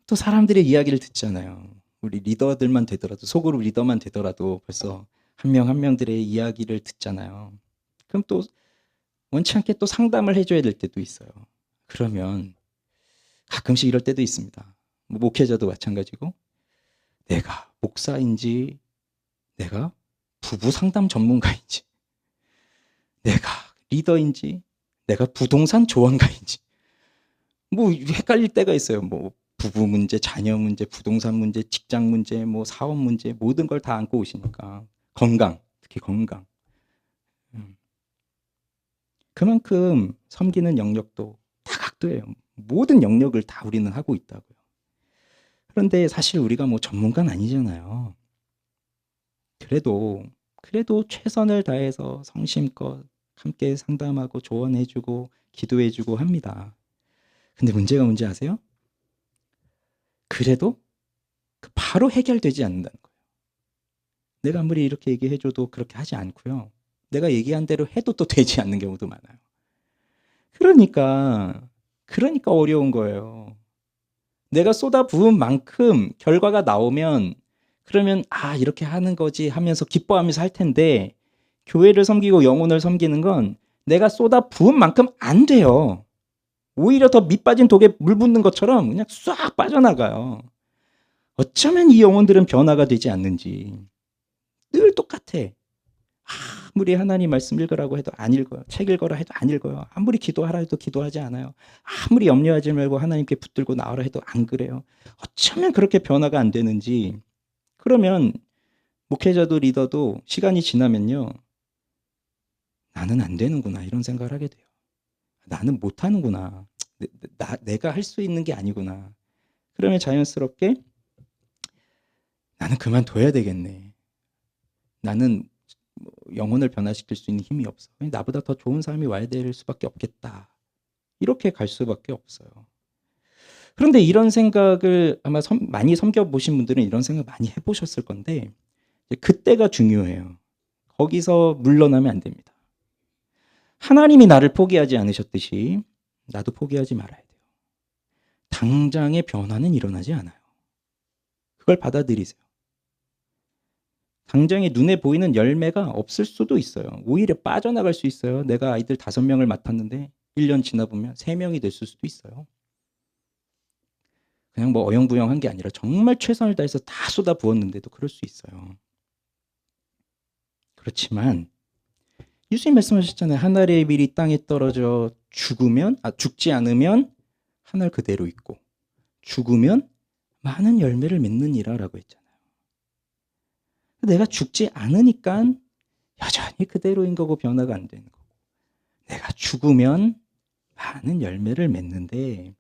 또 사람들의 이야기를 듣잖아요. 우리 리더들만 되더라도 소그룹 리더만 되더라도 벌써 한 명 한 명들의 이야기를 듣잖아요. 그럼 또 원치 않게 또 상담을 해줘야 될 때도 있어요. 그러면 가끔씩 이럴 때도 있습니다. 뭐 목회자도 마찬가지고 내가 목사인지 내가 부부 상담 전문가인지 내가 리더인지 내가 부동산 조언가인지 뭐 헷갈릴 때가 있어요. 뭐 부부 문제, 자녀 문제, 부동산 문제, 직장 문제, 뭐 사업 문제 모든 걸 다 안고 오시니까 건강, 특히 건강. 그만큼 섬기는 영역도 다각도예요. 모든 영역을 다 우리는 하고 있다고요. 그런데 사실 우리가 뭐 전문가는 아니잖아요. 그래도 최선을 다해서 성심껏 함께 상담하고 조언해주고 기도해주고 합니다. 근데 문제가 뭔지 아세요? 그래도 바로 해결되지 않는다는 거예요. 내가 아무리 이렇게 얘기해줘도 그렇게 하지 않고요. 내가 얘기한 대로 해도 또 되지 않는 경우도 많아요. 그러니까 어려운 거예요. 내가 쏟아부은 만큼 결과가 나오면 그러면 아 이렇게 하는 거지 하면서 기뻐하면서 할 텐데 교회를 섬기고 영혼을 섬기는 건 내가 쏟아부은 만큼 안 돼요. 오히려 더 밑 빠진 독에 물 붓는 것처럼 그냥 싹 빠져나가요. 어쩌면 이 영혼들은 변화가 되지 않는지 늘 똑같아. 아무리 하나님 말씀 읽으라고 해도 안 읽어요. 책 읽어라 해도 안 읽어요. 아무리 기도하라 해도 기도하지 않아요. 아무리 염려하지 말고 하나님께 붙들고 나오라 해도 안 그래요. 어쩌면 그렇게 변화가 안 되는지. 그러면 목회자도 리더도 시간이 지나면요. 나는 안 되는구나 이런 생각을 하게 돼요. 나는 못하는구나. 내가 할 수 있는 게 아니구나. 그러면 자연스럽게 나는 그만둬야 되겠네. 나는 영혼을 변화시킬 수 있는 힘이 없어. 나보다 더 좋은 사람이 와야 될 수밖에 없겠다. 이렇게 갈 수밖에 없어요. 그런데 이런 생각을 아마 많이 섬겨보신 분들은 이런 생각 많이 해보셨을 건데 그때가 중요해요. 거기서 물러나면 안 됩니다. 하나님이 나를 포기하지 않으셨듯이 나도 포기하지 말아야 돼요. 당장의 변화는 일어나지 않아요. 그걸 받아들이세요. 당장에 눈에 보이는 열매가 없을 수도 있어요. 오히려 빠져나갈 수 있어요. 내가 아이들 5명을 맡았는데 1년 지나보면 3명이 됐을 수도 있어요. 그냥 뭐 어영부영한 게 아니라 정말 최선을 다해서 다 쏟아부었는데도 그럴 수 있어요. 그렇지만 예수님 말씀하셨잖아요. 하늘의 밀이 땅에 떨어져 죽지 않으면 하늘 그대로 있고 죽으면 많은 열매를 맺느니라 라고 했잖아요. 내가 죽지 않으니까 여전히 그대로인 거고 변화가 안 되는 거고 내가 죽으면 많은 열매를 맺는데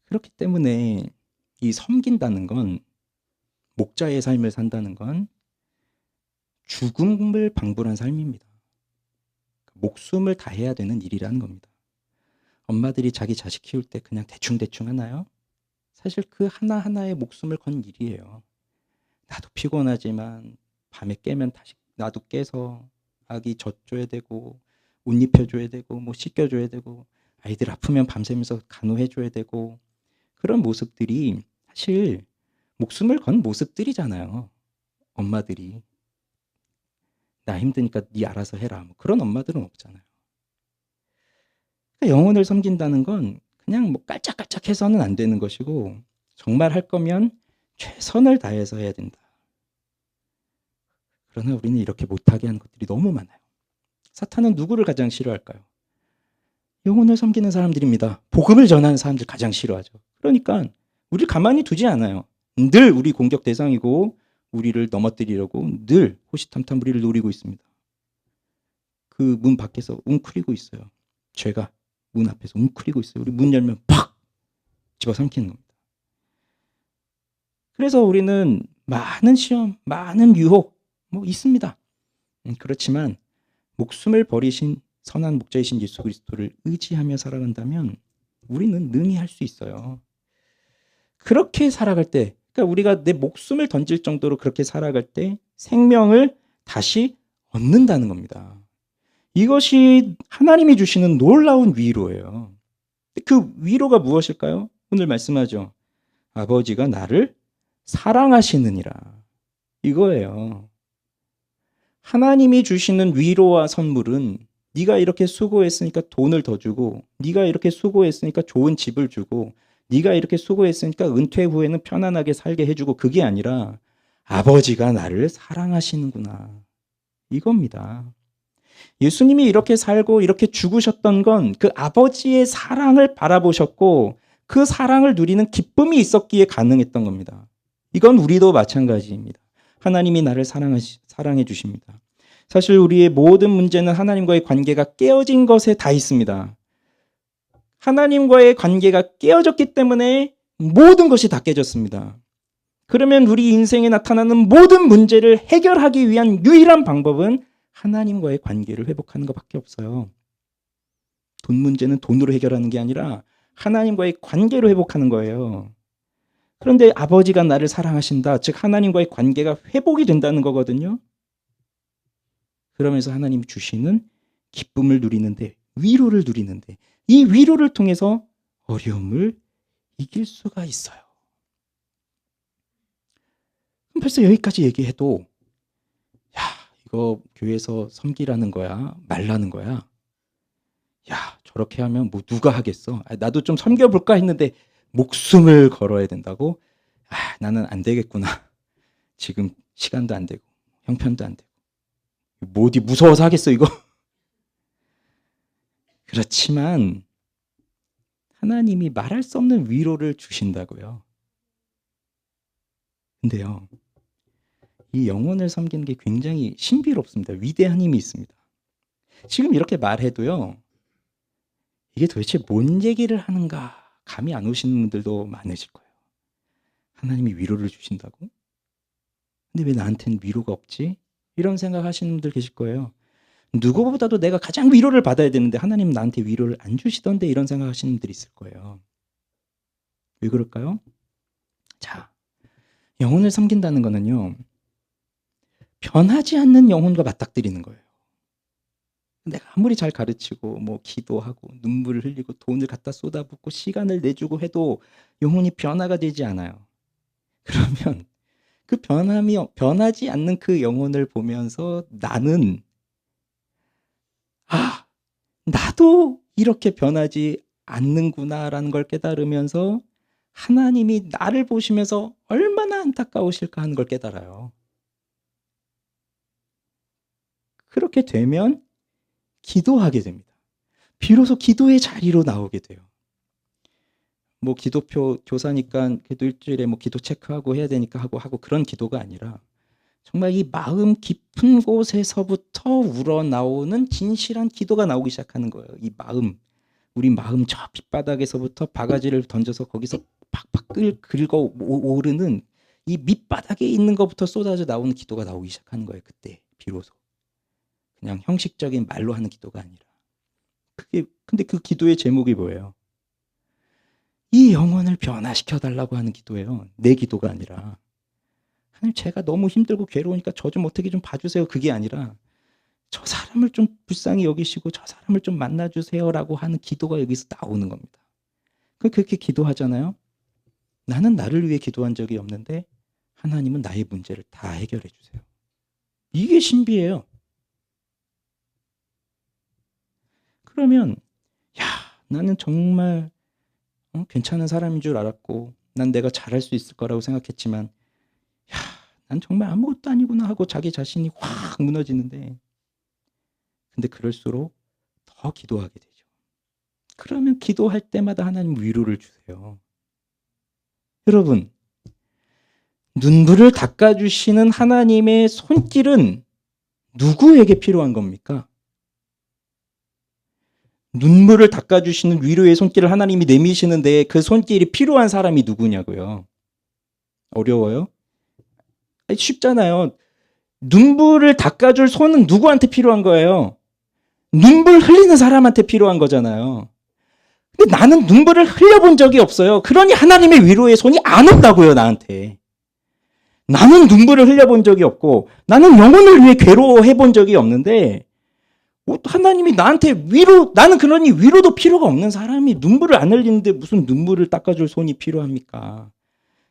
그렇기 때문에 이 섬긴다는 건 목자의 삶을 산다는 건 죽음을 방불한 삶입니다. 목숨을 다해야 되는 일이라는 겁니다. 엄마들이 자기 자식 키울 때 그냥 대충대충 하나요? 사실 그 하나하나의 목숨을 건 일이에요. 나도 피곤하지만 밤에 깨면 다시 나도 깨서 아기 젖줘야 되고 옷 입혀줘야 되고 뭐 씻겨줘야 되고 아이들 아프면 밤새면서 간호해줘야 되고 그런 모습들이 사실 목숨을 건 모습들이잖아요. 엄마들이. 나 힘드니까 네 알아서 해라. 뭐 그런 엄마들은 없잖아요. 그러니까 영혼을 섬긴다는 건 그냥 뭐 깔짝깔짝 해서는 안 되는 것이고 정말 할 거면 최선을 다해서 해야 된다. 그러나 우리는 이렇게 못하게 하는 것들이 너무 많아요. 사탄은 누구를 가장 싫어할까요? 영혼을 섬기는 사람들입니다. 복음을 전하는 사람들 가장 싫어하죠. 그러니까 우리를 가만히 두지 않아요. 늘 우리 공격 대상이고 우리를 넘어뜨리려고 늘 호시탐탐 우리를 노리고 있습니다. 그 문 밖에서 웅크리고 있어요. 죄가 문 앞에서 웅크리고 있어요. 우리 문 열면 팍 집어삼키는 겁니다. 그래서 우리는 많은 시험, 많은 유혹 뭐 있습니다. 그렇지만 목숨을 버리신 선한 목자이신 예수 그리스도를 의지하며 살아간다면 우리는 능히 할 수 있어요. 그렇게 살아갈 때, 그러니까 우리가 내 목숨을 던질 정도로 그렇게 살아갈 때 생명을 다시 얻는다는 겁니다. 이것이 하나님이 주시는 놀라운 위로예요. 그 위로가 무엇일까요? 오늘 말씀하죠. 아버지가 나를 사랑하시느니라. 이거예요. 하나님이 주시는 위로와 선물은 네가 이렇게 수고했으니까 돈을 더 주고 네가 이렇게 수고했으니까 좋은 집을 주고 네가 이렇게 수고했으니까 은퇴 후에는 편안하게 살게 해주고 그게 아니라 아버지가 나를 사랑하시는구나. 이겁니다. 예수님이 이렇게 살고 이렇게 죽으셨던 건 그 아버지의 사랑을 바라보셨고 그 사랑을 누리는 기쁨이 있었기에 가능했던 겁니다. 이건 우리도 마찬가지입니다. 하나님이 나를 사랑해 주십니다. 사실 우리의 모든 문제는 하나님과의 관계가 깨어진 것에 다 있습니다. 하나님과의 관계가 깨어졌기 때문에 모든 것이 다 깨졌습니다. 그러면 우리 인생에 나타나는 모든 문제를 해결하기 위한 유일한 방법은 하나님과의 관계를 회복하는 것밖에 없어요. 돈 문제는 돈으로 해결하는 게 아니라 하나님과의 관계로 회복하는 거예요. 그런데 아버지가 나를 사랑하신다. 즉 하나님과의 관계가 회복이 된다는 거거든요. 그러면서 하나님이 주시는 기쁨을 누리는데, 위로를 누리는데 이 위로를 통해서 어려움을 이길 수가 있어요. 벌써 여기까지 얘기해도 야, 이거 교회에서 섬기라는 거야? 말라는 거야? 야, 저렇게 하면 뭐 누가 하겠어? 나도 좀 섬겨볼까 했는데 목숨을 걸어야 된다고? 나는 안 되겠구나. 지금 시간도 안 되고 형편도 안 되고 뭐 어디 무서워서 하겠어 이거? 그렇지만 하나님이 말할 수 없는 위로를 주신다고요. 근데요, 이 영혼을 섬기는 게 굉장히 신비롭습니다. 위대한 힘이 있습니다. 지금 이렇게 말해도요, 이게 도대체 뭔 얘기를 하는가 감이 안 오시는 분들도 많으실 거예요. 하나님이 위로를 주신다고? 근데 왜 나한테는 위로가 없지? 이런 생각하시는 분들 계실 거예요. 누구보다도 내가 가장 위로를 받아야 되는데 하나님은 나한테 위로를 안 주시던데 이런 생각하시는 분들이 있을 거예요. 왜 그럴까요? 자, 영혼을 섬긴다는 거는요, 변하지 않는 영혼과 맞닥뜨리는 거예요. 내가 아무리 잘 가르치고 뭐 기도하고 눈물을 흘리고 돈을 갖다 쏟아붓고 시간을 내주고 해도 영혼이 변화가 되지 않아요. 그러면 그 변하지 않는 그 영혼을 보면서 나는 나도 이렇게 변하지 않는구나라는 걸 깨달으면서 하나님이 나를 보시면서 얼마나 안타까우실까 하는 걸 깨달아요. 그렇게 되면 기도하게 됩니다. 비로소 기도의 자리로 나오게 돼요. 뭐 기도표 교사니까 그래도 일주일에 뭐 기도 체크하고 해야 되니까 하고 그런 기도가 아니라 정말 이 마음 깊은 곳에서부터 우러나오는 진실한 기도가 나오기 시작하는 거예요. 이 마음, 우리 마음 저 밑바닥에서부터 바가지를 던져서 거기서 팍팍 긁어 오르는 이 밑바닥에 있는 것부터 쏟아져 나오는 기도가 나오기 시작하는 거예요. 그때 비로소. 그냥 형식적인 말로 하는 기도가 아니라. 근데 그 기도의 제목이 뭐예요? 이 영혼을 변화시켜 달라고 하는 기도예요. 내 기도가 아니라. 하나님, 제가 너무 힘들고 괴로우니까 저 좀 어떻게 좀 봐주세요. 그게 아니라 저 사람을 좀 불쌍히 여기시고 저 사람을 좀 만나주세요라고 하는 기도가 여기서 나오는 겁니다. 그렇게 기도하잖아요. 나는 나를 위해 기도한 적이 없는데 하나님은 나의 문제를 다 해결해 주세요. 이게 신비예요. 그러면 야, 나는 정말 괜찮은 사람인 줄 알았고 난 내가 잘할 수 있을 거라고 생각했지만 야, 난 정말 아무것도 아니구나 하고 자기 자신이 확 무너지는데, 근데 그럴수록 더 기도하게 되죠. 그러면 기도할 때마다 하나님 위로를 주세요. 여러분, 눈물을 닦아주시는 하나님의 손길은 누구에게 필요한 겁니까? 눈물을 닦아주시는 위로의 손길을 하나님이 내미시는데 그 손길이 필요한 사람이 누구냐고요. 어려워요? 쉽잖아요. 눈물을 닦아줄 손은 누구한테 필요한 거예요? 눈물 흘리는 사람한테 필요한 거잖아요. 근데 나는 눈물을 흘려본 적이 없어요. 그러니 하나님의 위로의 손이 안 온다고요, 나한테. 나는 눈물을 흘려본 적이 없고 나는 영혼을 위해 괴로워해 본 적이 없는데 하나님이 나한테 나는 그러니 위로도 필요가 없는 사람이 눈물을 안 흘리는데 무슨 눈물을 닦아줄 손이 필요합니까?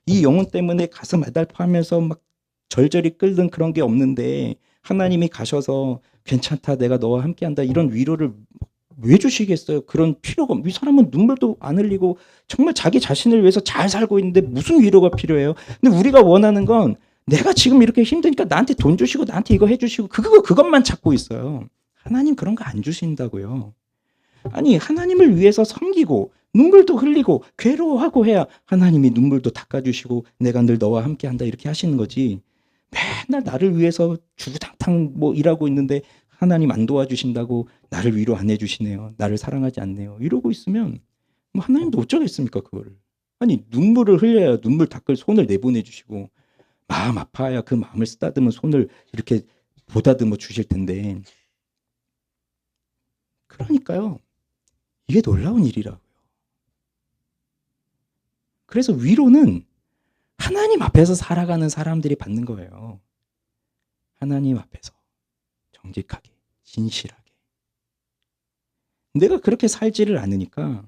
이 영혼 때문에 가슴 애달파하면서 막 절절히 끓는 그런 게 없는데 하나님이 가셔서 괜찮다, 내가 너와 함께한다, 이런 위로를 왜 주시겠어요? 그런 필요가 없. 이 사람은 눈물도 안 흘리고 정말 자기 자신을 위해서 잘 살고 있는데 무슨 위로가 필요해요? 근데 우리가 원하는 건 내가 지금 이렇게 힘드니까 나한테 돈 주시고 나한테 이거 해주시고 그것만 찾고 있어요. 하나님 그런 거 안 주신다고요. 아니, 하나님을 위해서 섬기고 눈물도 흘리고 괴로워하고 해야 하나님이 눈물도 닦아주시고 내가 늘 너와 함께한다 이렇게 하시는 거지. 맨날 나를 위해서 주구장창 뭐 일하고 있는데 하나님 안 도와주신다고 나를 위로 안 해주시네요. 나를 사랑하지 않네요. 이러고 있으면 뭐 하나님도 어쩌겠습니까, 그거를. 아니, 눈물을 흘려야 눈물 닦을 손을 내보내 주시고 마음 아파야 그 마음을 쓰다듬은 손을 이렇게 보다듬어 주실 텐데. 그러니까요. 이게 놀라운 일이라고요. 그래서 위로는 하나님 앞에서 살아가는 사람들이 받는 거예요. 하나님 앞에서 정직하게, 진실하게. 내가 그렇게 살지를 않으니까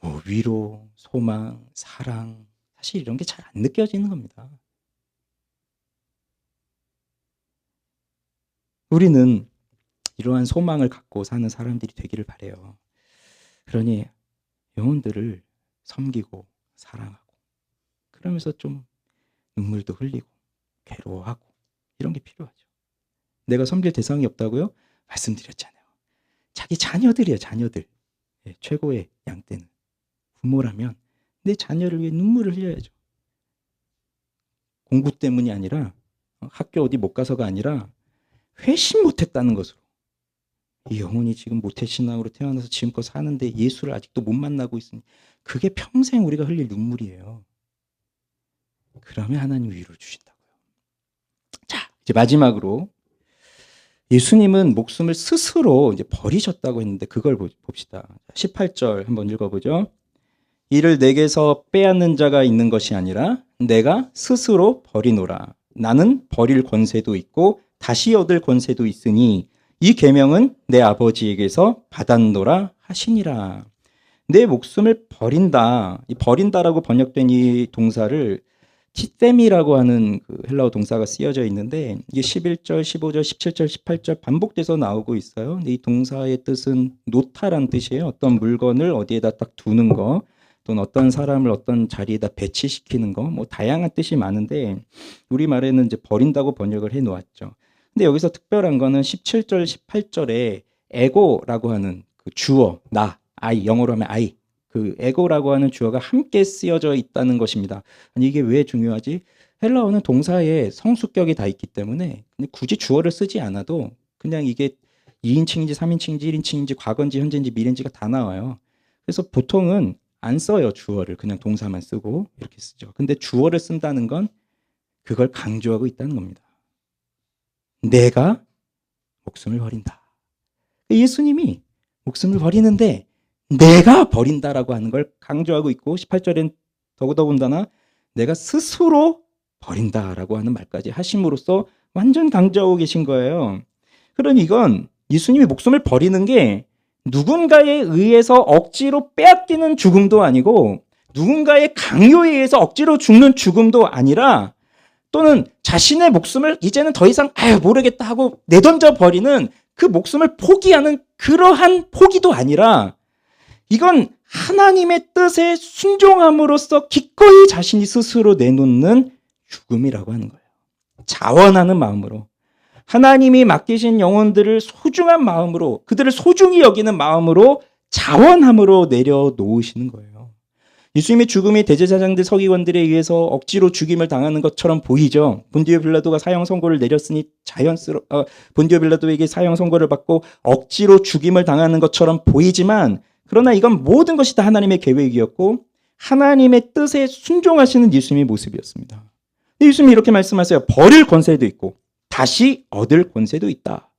뭐 위로, 소망, 사랑, 사실 이런 게 잘 안 느껴지는 겁니다. 우리는 이러한 소망을 갖고 사는 사람들이 되기를 바래요. 그러니 영혼들을 섬기고 사랑하고 그러면서 좀 눈물도 흘리고 괴로워하고 이런 게 필요하죠. 내가 섬길 대상이 없다고요? 말씀드렸잖아요. 자기 자녀들이에요, 자녀들. 네, 최고의 양떼는. 부모라면 내 자녀를 위해 눈물을 흘려야죠. 공부 때문이 아니라 학교 어디 못 가서가 아니라 회심 못했다는 것으로. 이 영혼이 지금 모태신앙으로 태어나서 지금껏 사는데 예수를 아직도 못 만나고 있으니 그게 평생 우리가 흘릴 눈물이에요. 그러면 하나님 위로를 주신다고요. 자, 이제 마지막으로 예수님은 목숨을 스스로 이제 버리셨다고 했는데 그걸 봅시다. 18절 한번 읽어보죠. 이를 내게서 빼앗는 자가 있는 것이 아니라 내가 스스로 버리노라. 나는 버릴 권세도 있고 다시 얻을 권세도 있으니 이 계명은 내 아버지에게서 받았노라 하시니라. 내 목숨을 버린다. 이 버린다라고 번역된 이 동사를 티셈이라고 하는 그 헬라어 동사가 쓰여져 있는데 이게 11절, 15절, 17절, 18절 반복돼서 나오고 있어요. 근데 이 동사의 뜻은 놓다란 뜻이에요. 어떤 물건을 어디에다 딱 두는 거, 또는 어떤 사람을 어떤 자리에다 배치시키는 거, 뭐 다양한 뜻이 많은데 우리말에는 이제 버린다고 번역을 해 놓았죠. 근데 여기서 특별한 거는 17절, 18절에 에고라고 하는 그 주어, 나, I, 영어로 하면 I, 그 에고라고 하는 주어가 함께 쓰여져 있다는 것입니다. 아니, 이게 왜 중요하지? 헬라어는 동사에 성수격이 다 있기 때문에 굳이 주어를 쓰지 않아도 그냥 이게 2인칭인지 3인칭인지 1인칭인지 과거인지 현재인지 미래인지가 다 나와요. 그래서 보통은 안 써요, 주어를. 그냥 동사만 쓰고 이렇게 쓰죠. 근데 주어를 쓴다는 건 그걸 강조하고 있다는 겁니다. 내가 목숨을 버린다. 예수님이 목숨을 버리는데 내가 버린다라고 하는 걸 강조하고 있고 18절엔 더더군다나 내가 스스로 버린다라고 하는 말까지 하심으로써 완전 강조하고 계신 거예요. 그러니 이건 예수님이 목숨을 버리는 게 누군가에 의해서 억지로 빼앗기는 죽음도 아니고 누군가의 강요에 의해서 억지로 죽는 죽음도 아니라 또는 자신의 목숨을 이제는 더 이상 모르겠다 하고 내던져 버리는 그 목숨을 포기하는 그러한 포기도 아니라 이건 하나님의 뜻에 순종함으로써 기꺼이 자신이 스스로 내놓는 죽음이라고 하는 거예요. 자원하는 마음으로 하나님이 맡기신 영혼들을 소중한 마음으로 그들을 소중히 여기는 마음으로 자원함으로 내려놓으시는 거예요. 예수님의 죽음이 대제사장들 서기관들에 의해서 억지로 죽임을 당하는 것처럼 보이죠. 본디오 빌라도가 사형 선고를 내렸으니 본디오 빌라도에게 사형 선고를 받고 억지로 죽임을 당하는 것처럼 보이지만 그러나 이건 모든 것이 다 하나님의 계획이었고 하나님의 뜻에 순종하시는 예수님의 모습이었습니다. 예수님이 이렇게 말씀하세요. 버릴 권세도 있고 다시 얻을 권세도 있다.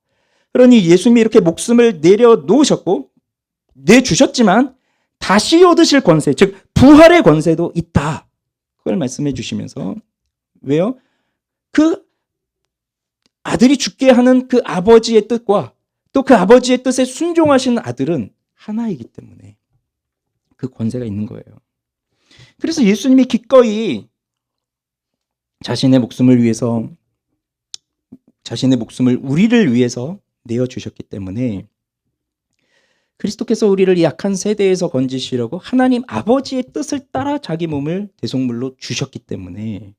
그러니 예수님이 이렇게 목숨을 내려놓으셨고 내주셨지만 다시 얻으실 권세, 즉 부활의 권세도 있다. 그걸 말씀해 주시면서 왜요? 그 아들이 죽게 하는 그 아버지의 뜻과 또 그 아버지의 뜻에 순종하시는 아들은 하나이기 때문에 그 권세가 있는 거예요. 그래서 예수님이 기꺼이 자신의 목숨을 위해서 자신의 목숨을 우리를 위해서 내어주셨기 때문에 그리스도께서 우리를 이 약한 세대에서 건지시려고 하나님 아버지의 뜻을 따라 자기 몸을 대속물로 주셨기 때문에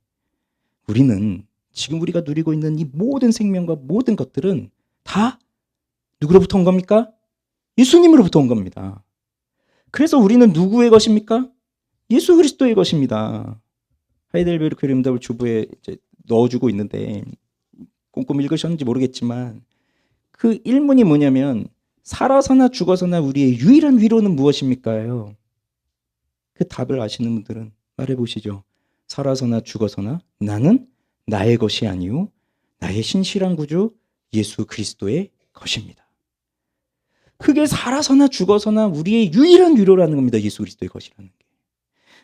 우리는 지금 우리가 누리고 있는 이 모든 생명과 모든 것들은 다 누구로부터 온 겁니까? 예수님으로부터 온 겁니다. 그래서 우리는 누구의 것입니까? 예수 그리스도의 것입니다. 하이델베르크 림답을 주부에 이제 넣어주고 있는데 꼼꼼히 읽으셨는지 모르겠지만 그 일문이 뭐냐면 살아서나 죽어서나 우리의 유일한 위로는 무엇입니까? 그 답을 아시는 분들은 말해보시죠. 살아서나 죽어서나 나는 나의 것이 아니요 나의 신실한 구주 예수 그리스도의 것입니다. 그게 살아서나 죽어서나 우리의 유일한 위로라는 겁니다. 예수 그리스도의 것이라는 게.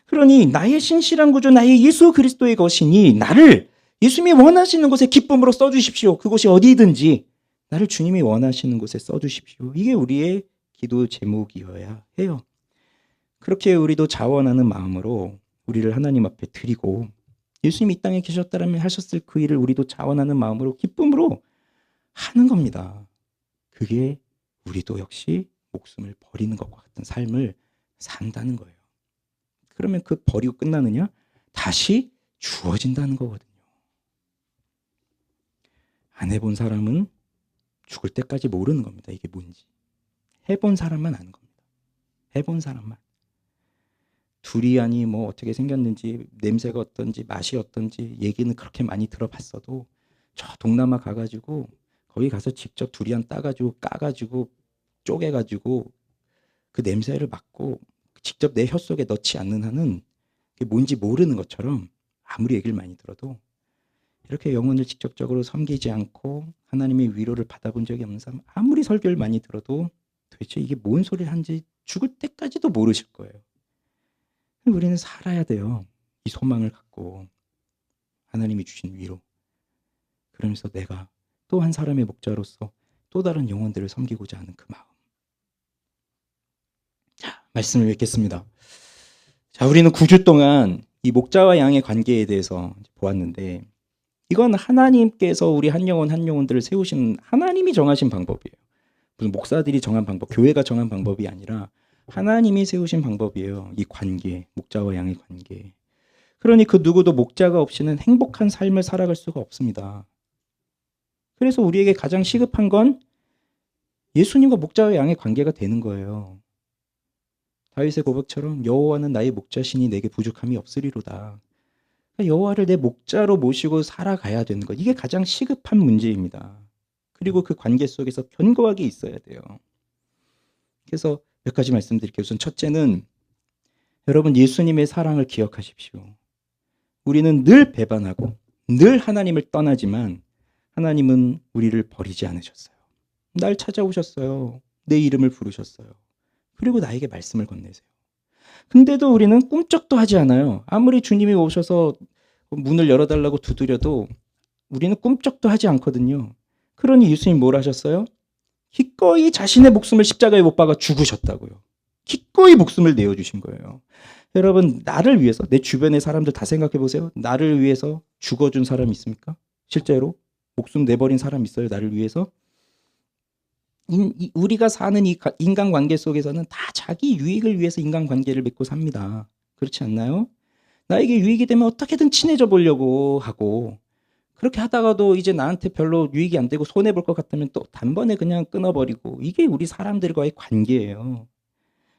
그러니 나의 신실한 구주 나의 예수 그리스도의 것이니 나를 예수님이 원하시는 곳에 기쁨으로 써주십시오. 그곳이 어디든지 나를 주님이 원하시는 곳에 써주십시오. 이게 우리의 기도 제목이어야 해요. 그렇게 우리도 자원하는 마음으로 우리를 하나님 앞에 드리고 예수님이 이 땅에 계셨다면 하셨을 그 일을 우리도 자원하는 마음으로 기쁨으로 하는 겁니다. 그게 우리도 역시 목숨을 버리는 것과 같은 삶을 산다는 거예요. 그러면 그 버리고 끝나느냐? 다시 주어진다는 거거든요. 안 해본 사람은 죽을 때까지 모르는 겁니다. 이게 뭔지. 해본 사람만 아는 겁니다. 해본 사람만. 두리안이 뭐 어떻게 생겼는지 냄새가 어떤지 맛이 어떤지 얘기는 그렇게 많이 들어봤어도 저 동남아 가가지고 거기 가서 직접 두리안 따가지고 까가지고 쪼개가지고 그 냄새를 맡고 직접 내 혀 속에 넣지 않는 한은 그게 뭔지 모르는 것처럼 아무리 얘기를 많이 들어도 이렇게 영혼을 직접적으로 섬기지 않고 하나님의 위로를 받아본 적이 없는 사람 아무리 설교를 많이 들어도 도대체 이게 뭔 소리를 하는지 죽을 때까지도 모르실 거예요. 우리는 살아야 돼요. 이 소망을 갖고 하나님이 주신 위로. 그러면서 내가 또 한 사람의 목자로서 또 다른 영혼들을 섬기고자 하는 그 마음. 자, 말씀을 맺겠습니다. 자, 우리는 9주 동안 이 목자와 양의 관계에 대해서 보았는데 이건 하나님께서 우리 한 영혼 한 영혼들을 세우신 하나님이 정하신 방법이에요. 무슨 목사들이 정한 방법, 교회가 정한 방법이 아니라 하나님이 세우신 방법이에요. 이 관계, 목자와 양의 관계. 그러니 그 누구도 목자가 없이는 행복한 삶을 살아갈 수가 없습니다. 그래서 우리에게 가장 시급한 건 예수님과 목자와 양의 관계가 되는 거예요. 다윗의 고백처럼 여호와는 나의 목자시니 내게 부족함이 없으리로다. 여호와를 내 목자로 모시고 살아가야 되는 것. 이게 가장 시급한 문제입니다. 그리고 그 관계 속에서 견고하게 있어야 돼요. 그래서 몇 가지 말씀드릴게요. 우선 첫째는 여러분 예수님의 사랑을 기억하십시오. 우리는 늘 배반하고 늘 하나님을 떠나지만 하나님은 우리를 버리지 않으셨어요. 날 찾아오셨어요. 내 이름을 부르셨어요. 그리고 나에게 말씀을 건네세요. 근데도 우리는 꿈쩍도 하지 않아요. 아무리 주님이 오셔서 문을 열어달라고 두드려도 우리는 꿈쩍도 하지 않거든요. 그러니 예수님 뭘 하셨어요? 기꺼이 자신의 목숨을 십자가에 못 박아 죽으셨다고요. 기꺼이 목숨을 내어주신 거예요. 여러분, 나를 위해서, 내 주변의 사람들 다 생각해 보세요. 나를 위해서 죽어준 사람이 있습니까? 실제로 목숨 내버린 사람 있어요? 나를 위해서? 우리가 사는 이 인간관계 속에서는 다 자기 유익을 위해서 인간관계를 맺고 삽니다. 그렇지 않나요? 나에게 유익이 되면 어떻게든 친해져 보려고 하고, 그렇게 하다가도 이제 나한테 별로 유익이 안 되고 손해볼 것 같으면 또 단번에 그냥 끊어버리고, 이게 우리 사람들과의 관계예요.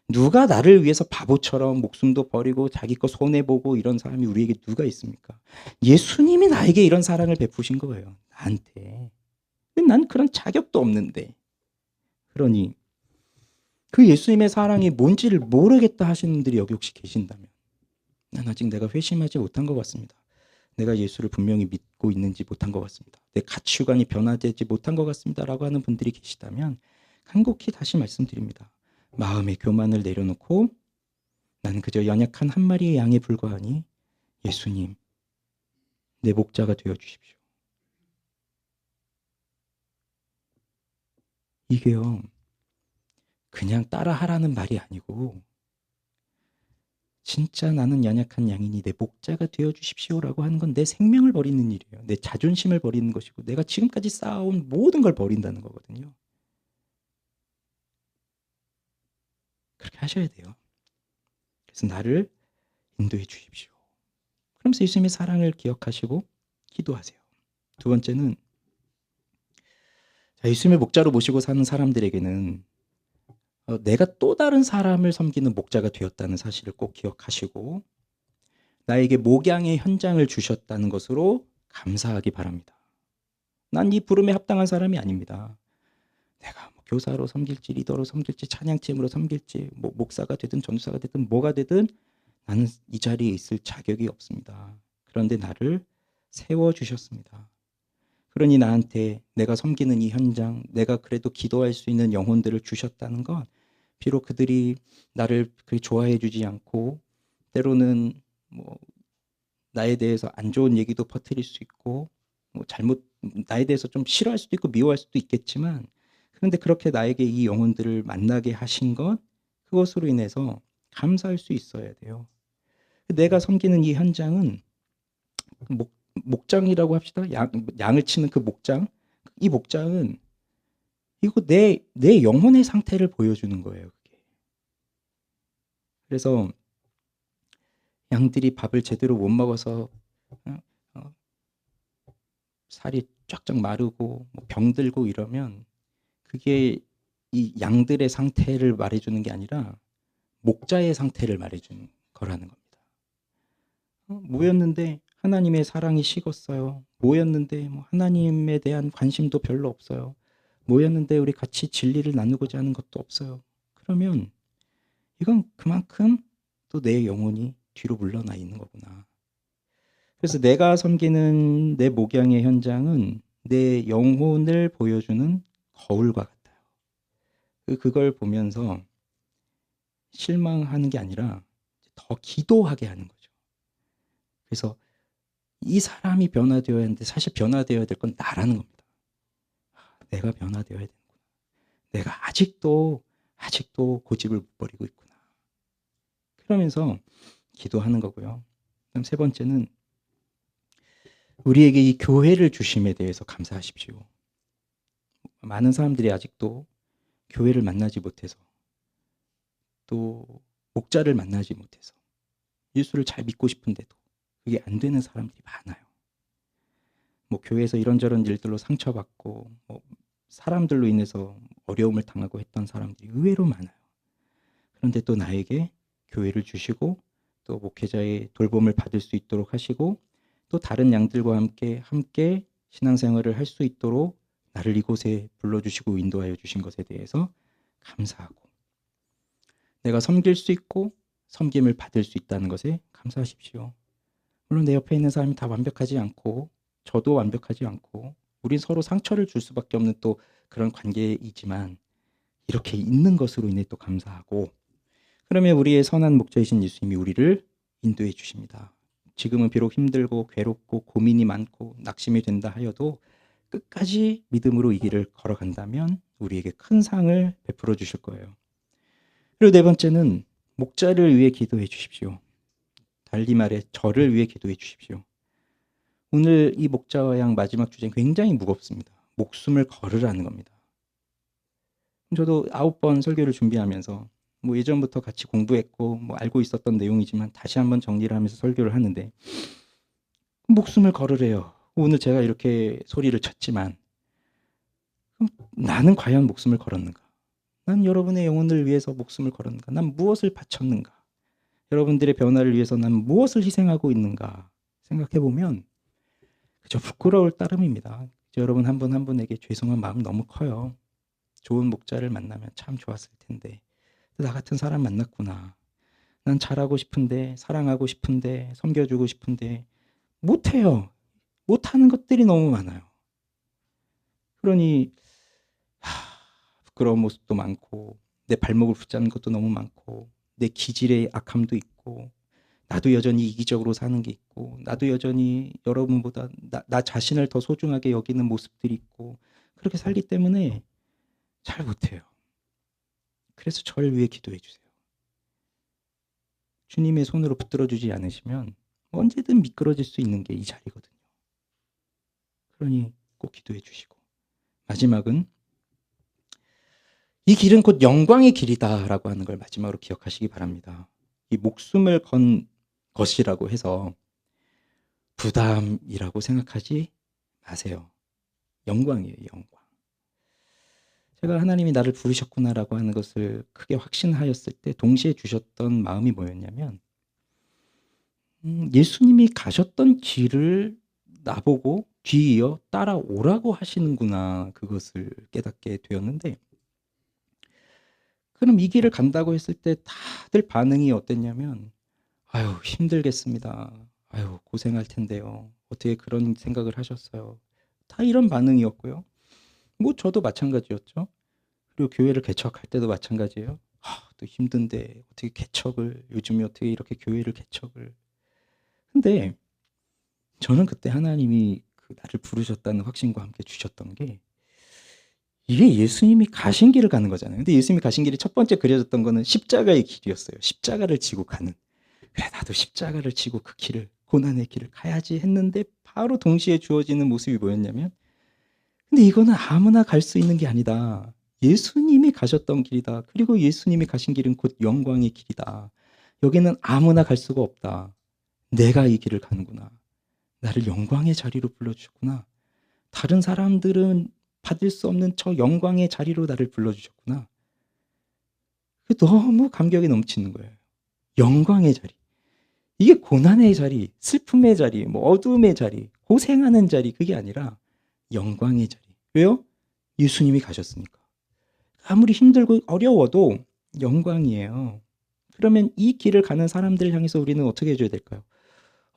누가 나를 위해서 바보처럼 목숨도 버리고 자기 거 손해보고 이런 사람이 우리에게 누가 있습니까? 예수님이 나에게 이런 사랑을 베푸신 거예요. 나한테. 근데 난 그런 자격도 없는데. 그러니 그 예수님의 사랑이 뭔지를 모르겠다 하시는 분들이 여기 혹시 계신다면, 난 아직 내가 회심하지 못한 것 같습니다. 내가 예수를 분명히 믿고 있는지 못한 것 같습니다. 내 가치관이 변화되지 못한 것 같습니다. 라고 하는 분들이 계시다면 간곡히 다시 말씀드립니다. 마음의 교만을 내려놓고 나는 그저 연약한 한 마리의 양에 불과하니 예수님, 내 목자가 되어주십시오. 이게요, 그냥 따라하라는 말이 아니고 진짜 나는 연약한 양이니 내 목자가 되어주십시오라고 하는 건 내 생명을 버리는 일이에요. 내 자존심을 버리는 것이고 내가 지금까지 쌓아온 모든 걸 버린다는 거거든요. 그렇게 하셔야 돼요. 그래서 나를 인도해 주십시오. 그러면서 예수님의 사랑을 기억하시고 기도하세요. 두 번째는, 예수님의 목자로 모시고 사는 사람들에게는 내가 또 다른 사람을 섬기는 목자가 되었다는 사실을 꼭 기억하시고 나에게 목양의 현장을 주셨다는 것으로 감사하기 바랍니다. 난 이 부름에 합당한 사람이 아닙니다. 내가 뭐 교사로 섬길지 리더로 섬길지 찬양팀으로 섬길지 뭐 목사가 되든 전도사가 되든 뭐가 되든 나는 이 자리에 있을 자격이 없습니다. 그런데 나를 세워주셨습니다. 그러니 나한테 내가 섬기는 이 현장, 내가 그래도 기도할 수 있는 영혼들을 주셨다는 건 비록 그들이 나를 그리 좋아해 주지 않고 때로는 뭐 나에 대해서 안 좋은 얘기도 퍼뜨릴 수 있고 뭐 나에 대해서 좀 싫어할 수도 있고 미워할 수도 있겠지만, 그런데 그렇게 나에게 이 영혼들을 만나게 하신 것, 그것으로 인해서 감사할 수 있어야 돼요. 내가 섬기는 이 현장은 목장이라고 합시다. 양을 치는 그 목장. 이 목장은 이거 내 영혼의 상태를 보여주는 거예요. 그게. 그래서 양들이 밥을 제대로 못 먹어서 어, 살이 쫙쫙 마르고 뭐 병들고 이러면 그게 이 양들의 상태를 말해주는 게 아니라 목자의 상태를 말해주는 거라는 겁니다. 모였는데 하나님의 사랑이 식었어요. 모였는데 뭐 하나님에 대한 관심도 별로 없어요. 모였는데 우리 같이 진리를 나누고자 하는 것도 없어요. 그러면 이건 그만큼 또 내 영혼이 뒤로 물러나 있는 거구나. 그래서 내가 섬기는 내 목양의 현장은 내 영혼을 보여주는 거울과 같아요. 그걸 보면서 실망하는 게 아니라 더 기도하게 하는 거죠. 그래서 이 사람이 변화되어야 하는데 사실 변화되어야 될 건 나라는 겁니다. 내가 변화되어야 되는구나. 내가 아직도 고집을 못 버리고 있구나. 그러면서 기도하는 거고요. 그럼 세 번째는 우리에게 이 교회를 주심에 대해서 감사하십시오. 많은 사람들이 아직도 교회를 만나지 못해서 또 목자를 만나지 못해서 예수를 잘 믿고 싶은데도 그게 안 되는 사람들이 많아요. 뭐 교회에서 이런저런 일들로 상처받고 뭐 사람들로 인해서 어려움을 당하고 했던 사람들이 의외로 많아요. 그런데 또 나에게 교회를 주시고 또 목회자의 돌봄을 받을 수 있도록 하시고 또 다른 양들과 함께 신앙생활을 할 수 있도록 나를 이곳에 불러주시고 인도하여 주신 것에 대해서 감사하고 내가 섬길 수 있고 섬김을 받을 수 있다는 것에 감사하십시오. 물론 내 옆에 있는 사람이 다 완벽하지 않고 저도 완벽하지 않고 우린 서로 상처를 줄 수밖에 없는 또 그런 관계이지만 이렇게 있는 것으로 인해 또 감사하고, 그러면 우리의 선한 목자이신 예수님이 우리를 인도해 주십니다. 지금은 비록 힘들고 괴롭고 고민이 많고 낙심이 된다 하여도 끝까지 믿음으로 이 길을 걸어간다면 우리에게 큰 상을 베풀어 주실 거예요. 그리고 네 번째는 목자를 위해 기도해 주십시오. 달리 말해 저를 위해 기도해 주십시오. 오늘 이 목자와 양 마지막 주제는 굉장히 무겁습니다. 목숨을 걸으라는 겁니다. 저도 9번 설교를 준비하면서 뭐 예전부터 같이 공부했고 뭐 알고 있었던 내용이지만 다시 한번 정리를 하면서 설교를 하는데, 목숨을 걸으래요. 오늘 제가 이렇게 소리를 쳤지만 그럼 나는 과연 목숨을 걸었는가? 난 여러분의 영혼을 위해서 목숨을 걸었는가? 난 무엇을 바쳤는가? 여러분들의 변화를 위해서 난 무엇을 희생하고 있는가? 생각해보면 그저 부끄러울 따름입니다. 여러분 한 분 한 분에게 죄송한 마음 너무 커요. 좋은 목자를 만나면 참 좋았을 텐데 나 같은 사람 만났구나. 난 잘하고 싶은데, 사랑하고 싶은데, 섬겨주고 싶은데 못해요. 못하는 것들이 너무 많아요. 그러니 부끄러운 모습도 많고, 내 발목을 붙잡는 것도 너무 많고, 내 기질의 악함도 있고, 나도 여전히 이기적으로 사는 게 있고, 나도 여전히 여러분보다 나 자신을 더 소중하게 여기는 모습들이 있고, 그렇게 살기 때문에 잘 못해요. 그래서 저를 위해 기도해 주세요. 주님의 손으로 붙들어주지 않으시면 언제든 미끄러질 수 있는 게 이 자리거든요. 그러니 꼭 기도해 주시고, 마지막은 이 길은 곧 영광의 길이다라고 하는 걸 마지막으로 기억하시기 바랍니다. 이 목숨을 건 것이라고 해서 부담이라고 생각하지 마세요. 영광이에요, 영광. 제가 하나님이 나를 부르셨구나라고 하는 것을 크게 확신하였을 때 동시에 주셨던 마음이 뭐였냐면, 예수님이 가셨던 길을 나보고 뒤이어 따라오라고 하시는구나, 그것을 깨닫게 되었는데, 그럼 이 길을 간다고 했을 때 다들 반응이 어땠냐면, 아유 힘들겠습니다. 아유 고생할 텐데요. 어떻게 그런 생각을 하셨어요. 다 이런 반응이었고요. 뭐 저도 마찬가지였죠. 그리고 교회를 개척할 때도 마찬가지예요. 또 힘든데 어떻게 개척을, 요즘에 어떻게 이렇게 교회를 개척을. 근데 저는 그때 하나님이 그 나를 부르셨다는 확신과 함께 주셨던 게, 이게 예수님이 가신 길을 가는 거잖아요. 근데 예수님이 가신 길이 첫 번째 그려졌던 거는 십자가의 길이었어요. 십자가를 지고 가는. 그래 나도 십자가를 지고 그 길을, 고난의 길을 가야지 했는데 바로 동시에 주어지는 모습이 뭐였냐면, 근데 이거는 아무나 갈 수 있는 게 아니다. 예수님이 가셨던 길이다. 그리고 예수님이 가신 길은 곧 영광의 길이다. 여기는 아무나 갈 수가 없다. 내가 이 길을 가는구나. 나를 영광의 자리로 불러주셨구나. 다른 사람들은 받을 수 없는 저 영광의 자리로 나를 불러주셨구나. 너무 감격이 넘치는 거예요. 영광의 자리. 이게 고난의 자리, 슬픔의 자리, 뭐 어두움의 자리, 고생하는 자리, 그게 아니라 영광의 자리. 왜요? 예수님이 가셨으니까. 아무리 힘들고 어려워도 영광이에요. 그러면 이 길을 가는 사람들을 향해서 우리는 어떻게 해줘야 될까요?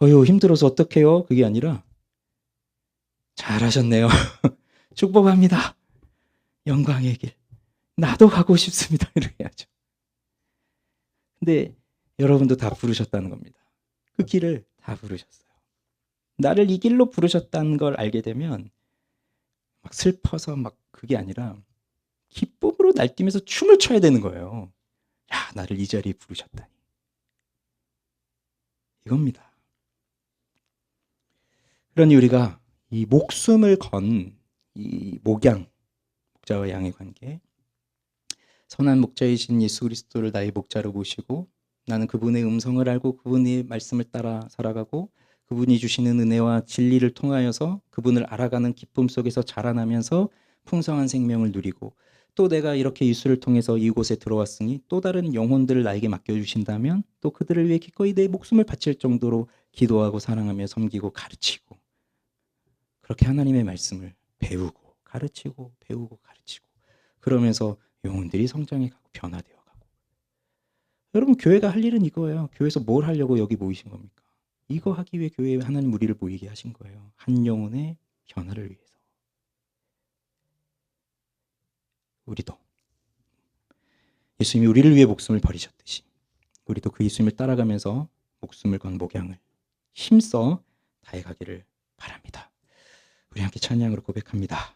어휴 힘들어서 어떡해요? 그게 아니라 잘하셨네요. 축복합니다. 영광의 길. 나도 가고 싶습니다. 이렇게 해야죠. 근데 여러분도 다 부르셨다는 겁니다. 그 길을 다 부르셨어요. 나를 이 길로 부르셨다는 걸 알게 되면 막 슬퍼서 막 그게 아니라 기쁨으로 날뛰면서 춤을 춰야 되는 거예요. 야, 나를 이 자리에 부르셨다니. 이겁니다. 그러니 우리가 이 목숨을 건 이 목양, 목자와 양의 관계, 선한 목자이신 예수 그리스도를 나의 목자로 모시고 나는 그분의 음성을 알고 그분의 말씀을 따라 살아가고 그분이 주시는 은혜와 진리를 통하여서 그분을 알아가는 기쁨 속에서 자라나면서 풍성한 생명을 누리고, 또 내가 이렇게 예수를 통해서 이곳에 들어왔으니 또 다른 영혼들을 나에게 맡겨주신다면 또 그들을 위해 기꺼이 내 목숨을 바칠 정도로 기도하고 사랑하며 섬기고 가르치고, 그렇게 하나님의 말씀을 배우고 가르치고 배우고 가르치고 그러면서 영혼들이 성장해 가고 변화되어 가고. 여러분 교회가 할 일은 이거예요. 교회에서 뭘 하려고 여기 모이신 겁니까? 이거 하기 위해 교회에 하나님 우리를 모이게 하신 거예요. 한 영혼의 변화를 위해서. 우리도 예수님이 우리를 위해 목숨을 버리셨듯이 우리도 그 예수님을 따라가면서 목숨을 건 목양을 힘써 다해가기를 바랍니다. 우리 함께 찬양으로 고백합니다.